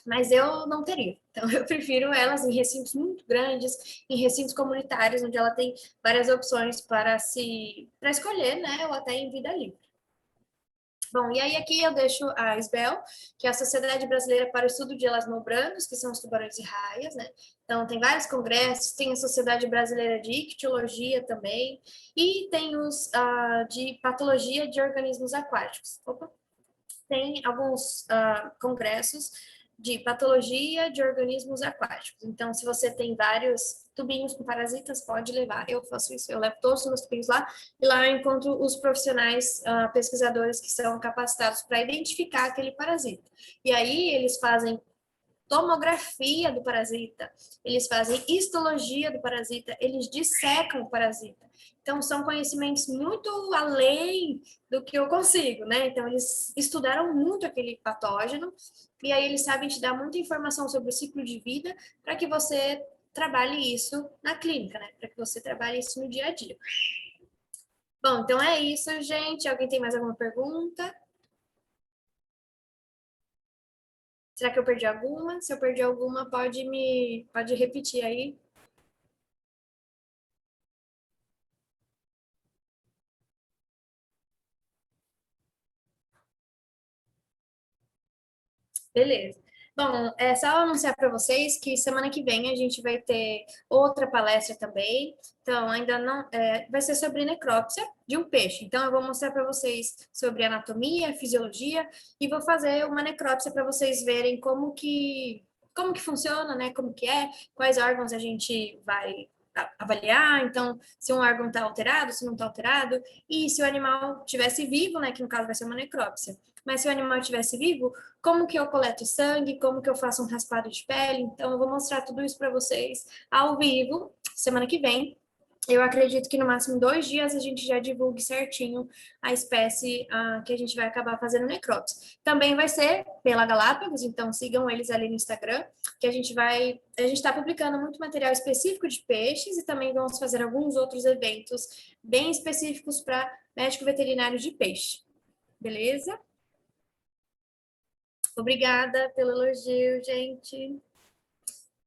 Mas eu não teria. Então, eu prefiro elas em recintos muito grandes, em recintos comunitários, onde ela tem várias opções para escolher, né? Ou até em vida livre. Bom, e aí aqui eu deixo a SBEL, que é a Sociedade Brasileira para o Estudo de Elasmobranos, que são os tubarões e raias, né? Então, tem vários congressos, tem a Sociedade Brasileira de Ictiologia também, e tem os de Patologia de Organismos Aquáticos. Opa. Tem alguns congressos de patologia de organismos aquáticos. Então, se você tem vários tubinhos com parasitas, pode levar. Eu faço isso, eu levo todos os meus tubinhos lá, e lá eu encontro os profissionais, pesquisadores que são capacitados para identificar aquele parasita. E aí eles fazem tomografia do parasita, eles fazem histologia do parasita, eles dissecam o parasita. Então, são conhecimentos muito além do que eu consigo, né? Então, eles estudaram muito aquele patógeno, e aí eles sabem te dar muita informação sobre o ciclo de vida para que você trabalhe isso na clínica, né? Para que você trabalhe isso no dia a dia. Bom, então é isso, gente. Alguém tem mais alguma pergunta? Será que eu perdi alguma? Se eu perdi alguma, pode repetir aí. Beleza. Bom, é só anunciar para vocês que semana que vem a gente vai ter outra palestra também. Então, ainda não. Vai ser sobre necrópsia de um peixe. Então, eu vou mostrar para vocês sobre anatomia, fisiologia e vou fazer uma necrópsia para vocês verem como que funciona, né? Como que é, quais órgãos a gente vai avaliar. Então, se um órgão está alterado, se não está alterado, e se o animal tivesse vivo, né? Que no caso vai ser uma necrópsia. Mas se o animal estivesse vivo, como que eu coleto sangue, como que eu faço um raspado de pele. Então, eu vou mostrar tudo isso para vocês ao vivo, semana que vem. Eu acredito que no máximo 2 dias a gente já divulgue certinho a espécie que a gente vai acabar fazendo necrópsia. Também vai ser pela Galápagos, então sigam eles ali no Instagram, que a gente está publicando muito material específico de peixes e também vamos fazer alguns outros eventos bem específicos para médico veterinário de peixe. Beleza? Obrigada pelo elogio, gente.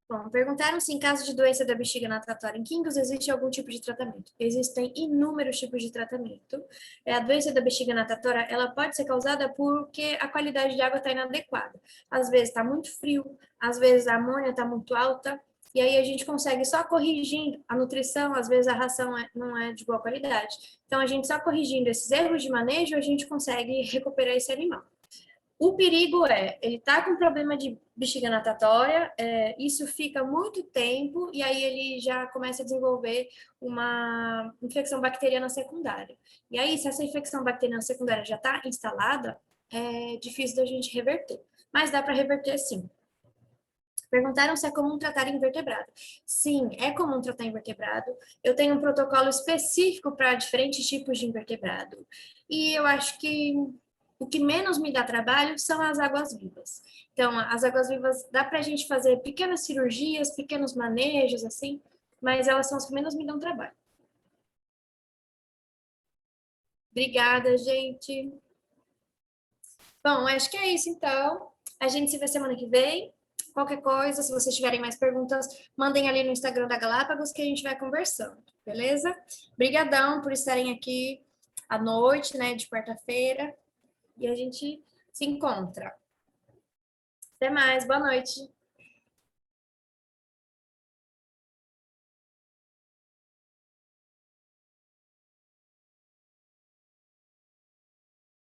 Bom, perguntaram se em caso de doença da bexiga natatória em Kingos existe algum tipo de tratamento. Existem inúmeros tipos de tratamento. A doença da bexiga natatória, ela pode ser causada porque a qualidade de água está inadequada. Às vezes está muito frio, às vezes a amônia está muito alta, e aí a gente consegue só corrigindo a nutrição, às vezes a ração não é de boa qualidade. Então, a gente só corrigindo esses erros de manejo, a gente consegue recuperar esse animal. O perigo ele tá com problema de bexiga natatória, isso fica muito tempo e aí ele já começa a desenvolver uma infecção bacteriana secundária. E aí, se essa infecção bacteriana secundária já está instalada, é difícil da gente reverter. Mas dá para reverter sim. Perguntaram se é comum tratar invertebrado. Sim, é comum tratar invertebrado. Eu tenho um protocolo específico para diferentes tipos de invertebrado. E eu acho que o que menos me dá trabalho são as águas-vivas. Então, as águas-vivas dá para a gente fazer pequenas cirurgias, pequenos manejos, assim, mas elas são as que menos me dão trabalho. Obrigada, gente. Bom, acho que é isso, então. A gente se vê semana que vem. Qualquer coisa, se vocês tiverem mais perguntas, mandem ali no Instagram da Galápagos que a gente vai conversando, beleza? Obrigadão por estarem aqui à noite, né, de quarta-feira, e a gente se encontra. Até mais, boa noite.